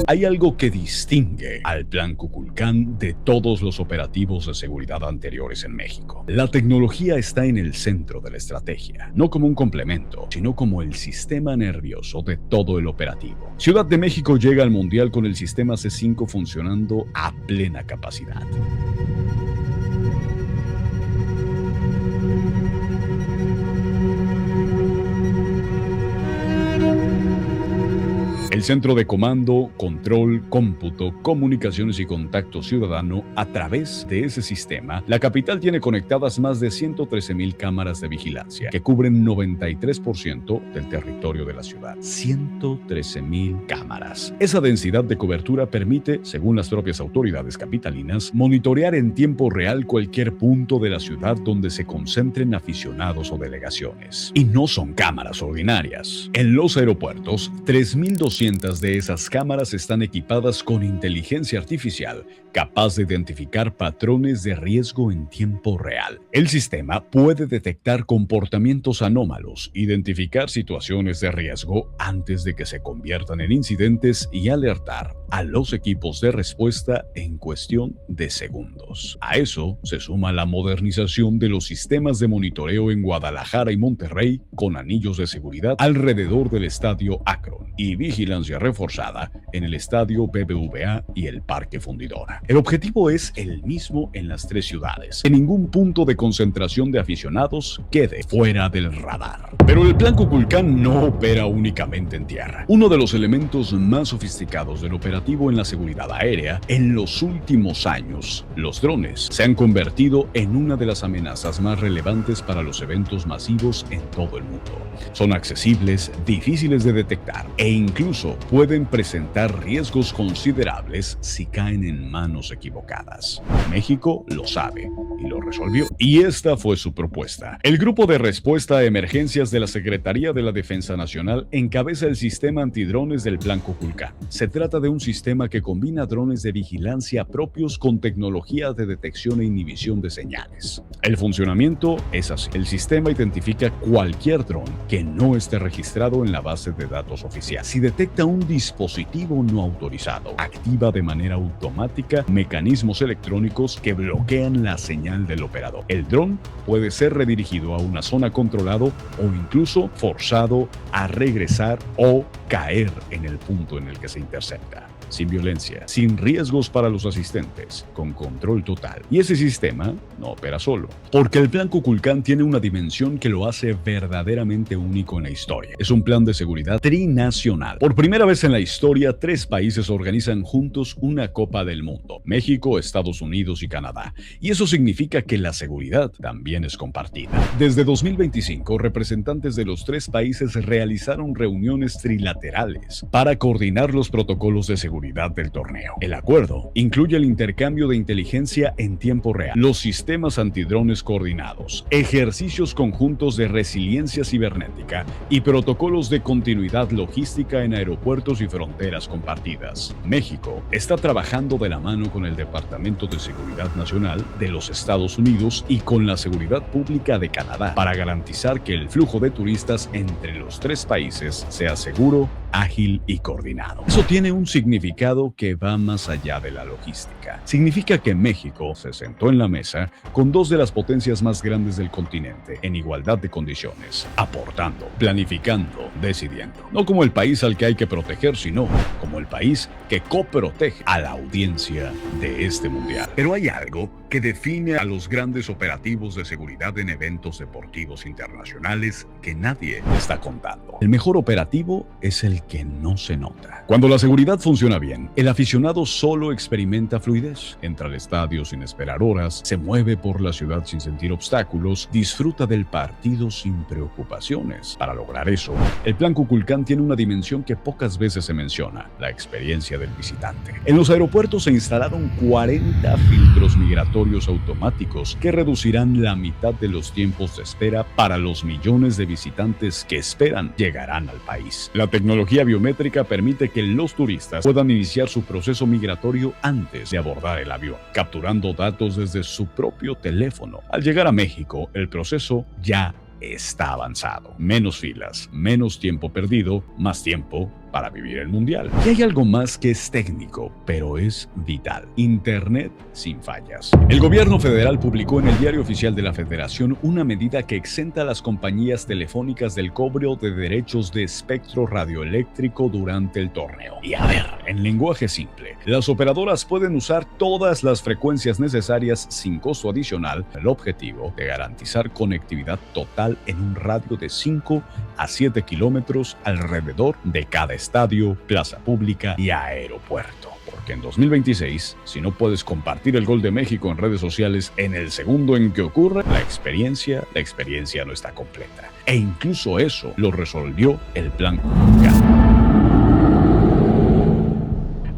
Hay algo que distingue al Plan Kukulcán de todos los operativos de seguridad anteriores en México. La tecnología está en el centro de la estrategia, no como un complemento, sino como el sistema nervioso de todo el operativo. Ciudad de México llega al Mundial con el sistema C5 funcionando a plena capacidad. El Centro de Comando, Control, Cómputo, Comunicaciones y Contacto Ciudadano. A través de ese sistema, la capital tiene conectadas más de 113,000 cámaras de vigilancia que cubren 93% del territorio de la ciudad. 113,000 cámaras. Esa densidad de cobertura permite, según las propias autoridades capitalinas, monitorear en tiempo real cualquier punto de la ciudad donde se concentren aficionados o delegaciones. Y no son cámaras ordinarias. En los aeropuertos, 3,200 de esas cámaras están equipadas con inteligencia artificial capaz de identificar patrones de riesgo en tiempo real. El sistema puede detectar comportamientos anómalos, identificar situaciones de riesgo antes de que se conviertan en incidentes y alertar a los equipos de respuesta en cuestión de segundos. A eso se suma la modernización de los sistemas de monitoreo en Guadalajara y Monterrey con anillos de seguridad alrededor del estadio Akron y vigilancia reforzada en el estadio BBVA y el Parque Fundidora. El objetivo es el mismo en las tres ciudades. Que ningún punto de concentración de aficionados quede fuera del radar. Pero el Plan Kukulkan no opera únicamente en tierra. Uno de los elementos más sofisticados del operativo en la seguridad aérea, en los últimos años, los drones se han convertido en una de las amenazas más relevantes para los eventos masivos en todo el mundo. Son accesibles, difíciles de detectar e incluso pueden presentar riesgos considerables si caen en manos equivocadas. México lo sabe y lo resolvió. Y esta fue su propuesta. El Grupo de Respuesta a Emergencias de la Secretaría de la Defensa Nacional encabeza el sistema antidrones del Plan Kukulkan. Se trata de un sistema que combina drones de vigilancia propios con tecnología de detección e inhibición de señales. El funcionamiento es así. El sistema identifica cualquier dron que no esté registrado en la base de datos oficial. Si detecta un dispositivo no autorizado, activa de manera automática mecanismos electrónicos que bloquean la señal del operador. El dron puede ser redirigido a una zona controlada o incluso forzado a regresar o caer en el punto en el que se intercepta. Sin violencia, sin riesgos para los asistentes, con control total. Y ese sistema no opera solo, porque el Plan Kukulkan tiene una dimensión que lo hace verdaderamente único en la historia. Es un plan de seguridad trinacional. Por primera vez en la historia, 3 países organizan juntos una Copa del Mundo: México, Estados Unidos y Canadá. Y eso significa que la seguridad también es compartida. Desde 2025, representantes de los 3 países realizaron reuniones trilaterales para coordinar los protocolos de seguridad del torneo. El acuerdo incluye el intercambio de inteligencia en tiempo real, los sistemas antidrones coordinados, ejercicios conjuntos de resiliencia cibernética y protocolos de continuidad logística en aeropuertos y fronteras compartidas. México está trabajando de la mano con el Departamento de Seguridad Nacional de los Estados Unidos y con la Seguridad Pública de Canadá para garantizar que el flujo de turistas entre los 3 países sea seguro, ágil y coordinado. Eso tiene un significado que va más allá de la logística. Significa que México se sentó en la mesa con 2 de las potencias más grandes del continente en igualdad de condiciones, aportando, planificando, decidiendo. No como el país al que hay que proteger, sino como el país que coprotege a la audiencia de este mundial. Pero hay algo que define a los grandes operativos de seguridad en eventos deportivos internacionales que nadie está contando. El mejor operativo es el que no se nota. Cuando la seguridad funciona bien, el aficionado solo experimenta fluidez. Entra al estadio sin esperar horas, se mueve por la ciudad sin sentir obstáculos, disfruta del partido sin preocupaciones. Para lograr eso, el Plan Kukulkan tiene una dimensión que pocas veces se menciona: la experiencia del visitante. En los aeropuertos se instalaron 40 filtros migratorios automáticos que reducirán la mitad de los tiempos de espera para los millones de visitantes que esperan llegarán al país. La tecnología biométrica permite que los turistas puedan iniciar su proceso migratorio antes de abordar el avión, capturando datos desde su propio teléfono. Al llegar a México, el proceso ya está avanzado. Menos filas, menos tiempo perdido, más tiempo para vivir el mundial. Y hay algo más que es técnico, pero es vital: Internet sin fallas. El gobierno federal publicó en el Diario Oficial de la Federación una medida que exenta a las compañías telefónicas del cobro de derechos de espectro radioeléctrico durante el torneo. Y a ver, en lenguaje simple, las operadoras pueden usar todas las frecuencias necesarias sin costo adicional, con el objetivo de garantizar conectividad total en un radio de 5 a 7 kilómetros alrededor de cada estadio, plaza pública y aeropuerto. Porque en 2026, si no puedes compartir el gol de México en redes sociales en el segundo en que ocurre, la experiencia no está completa. E incluso eso lo resolvió el Plan Cuculcán.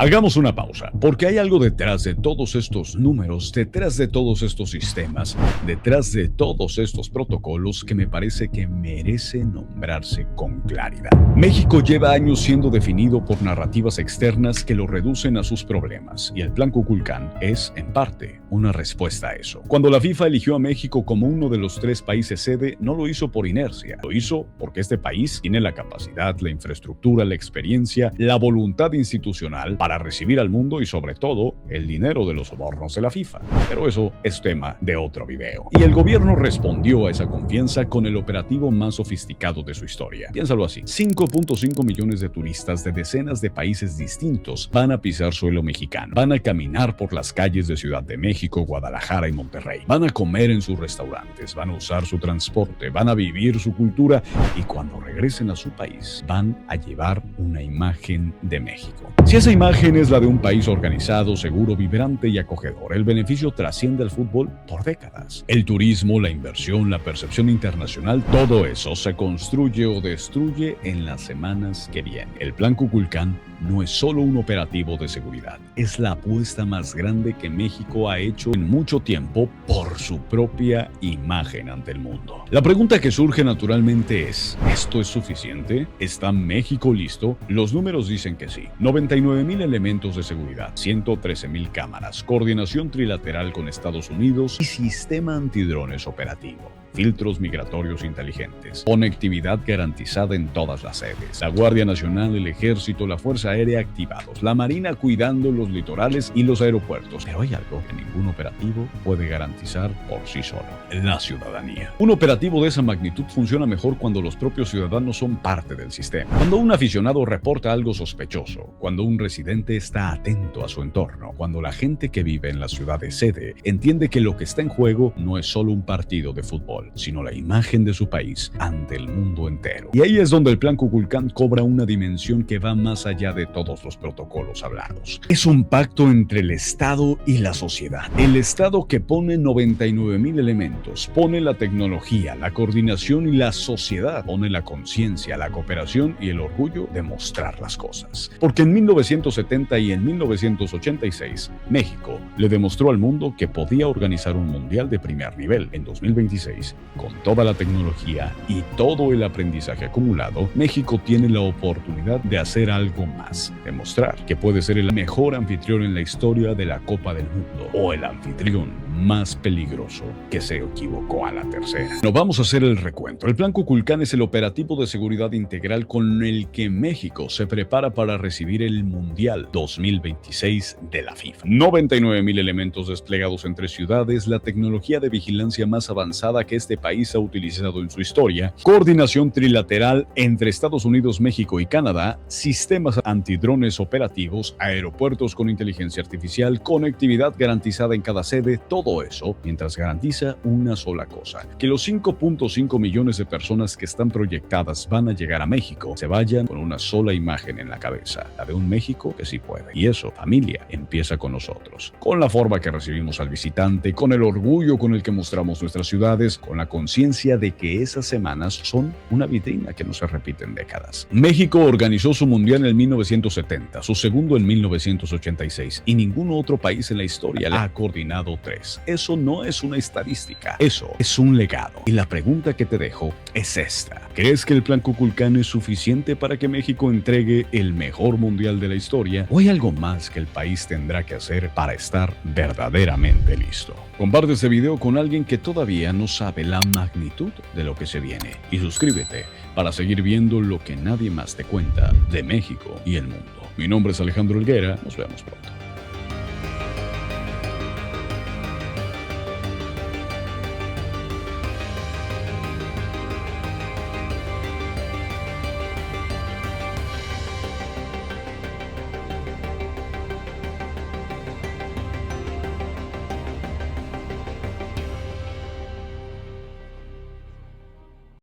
Hagamos una pausa, porque hay algo detrás de todos estos números, detrás de todos estos sistemas, detrás de todos estos protocolos que me parece que merece nombrarse con claridad. México lleva años siendo definido por narrativas externas que lo reducen a sus problemas, y el Plan Cuculcán es, en parte, una respuesta a eso. Cuando la FIFA eligió a México como uno de los 3 países sede, no lo hizo por inercia, lo hizo porque este país tiene la capacidad, la infraestructura, la experiencia, la voluntad institucional para recibir al mundo y sobre todo el dinero de los sobornos de la FIFA. Pero eso es tema de otro video. Y el gobierno respondió a esa confianza con el operativo más sofisticado de su historia. Piénsalo así: 5.5 millones de turistas de decenas de países distintos van a pisar suelo mexicano, van a caminar por las calles de Ciudad de México, Guadalajara y Monterrey, van a comer en sus restaurantes, van a usar su transporte, van a vivir su cultura y cuando regresen a su país van a llevar una imagen de México. Si esa imagen es la de un país organizado, seguro, vibrante y acogedor, el beneficio trasciende al fútbol por décadas. El turismo, la inversión, la percepción internacional, todo eso se construye o destruye en las semanas que vienen. El Plan Cuculcán no es solo un operativo de seguridad, es la apuesta más grande que México ha hecho en mucho tiempo por su propia imagen ante el mundo. La pregunta que surge naturalmente es: ¿esto es suficiente? ¿Está México listo? Los números dicen que sí. 99,000 elementos de seguridad, 113,000 cámaras, coordinación trilateral con Estados Unidos y sistema antidrones operativo. Filtros migratorios inteligentes, conectividad garantizada en todas las sedes, la Guardia Nacional, el Ejército, la Fuerza Aérea activados, la Marina cuidando los litorales y los aeropuertos. Pero hay algo que ningún operativo puede garantizar por sí solo: la ciudadanía. Un operativo de esa magnitud funciona mejor cuando los propios ciudadanos son parte del sistema. Cuando un aficionado reporta algo sospechoso, cuando un residente está atento a su entorno, cuando la gente que vive en la ciudad de sede entiende que lo que está en juego no es solo un partido de fútbol, sino la imagen de su país ante el mundo entero. Y ahí es donde el Plan Cuculcán cobra una dimensión que va más allá de todos los protocolos hablados. Es un pacto entre el Estado y la sociedad. El Estado que pone 99,000 elementos, pone la tecnología, la coordinación y la sociedad, pone la conciencia, la cooperación y el orgullo de mostrar las cosas. Porque en 1970 y en 1986, México le demostró al mundo que podía organizar un mundial de primer nivel. En 2026, con toda la tecnología y todo el aprendizaje acumulado, México tiene la oportunidad de hacer algo más, demostrar que puede ser el mejor anfitrión en la historia de la Copa del Mundo, o el anfitrión más peligroso que se equivocó a la tercera. No vamos a hacer el recuento. El Plan Cuculcán es el operativo de seguridad integral con el que México se prepara para recibir el Mundial 2026 de la FIFA. 99,000 elementos desplegados entre ciudades, la tecnología de vigilancia más avanzada que este país ha utilizado en su historia, coordinación trilateral entre Estados Unidos, México y Canadá, sistemas antidrones operativos, aeropuertos con inteligencia artificial, conectividad garantizada en cada sede, todo eso mientras garantiza una sola cosa: que los 5.5 millones de personas que están proyectadas van a llegar a México se vayan con una sola imagen en la cabeza, la de un México que sí puede. Y eso, familia, empieza con nosotros, con la forma que recibimos al visitante, con el orgullo con el que mostramos nuestras ciudades, con la conciencia de que esas semanas son una vitrina que no se repite en décadas. México organizó su mundial en 1970, su segundo en 1986, y ningún otro país en la historia ha coordinado 3. Eso no es una estadística, eso es un legado. Y la pregunta que te dejo es esta: ¿crees que el Plan Cuculcán es suficiente para que México entregue el mejor mundial de la historia? ¿O hay algo más que el país tendrá que hacer para estar verdaderamente listo? Comparte este video con alguien que todavía no sabe la magnitud de lo que se viene. Y suscríbete para seguir viendo lo que nadie más te cuenta de México y el mundo. Mi nombre es Alejandro Helguera. Nos vemos pronto.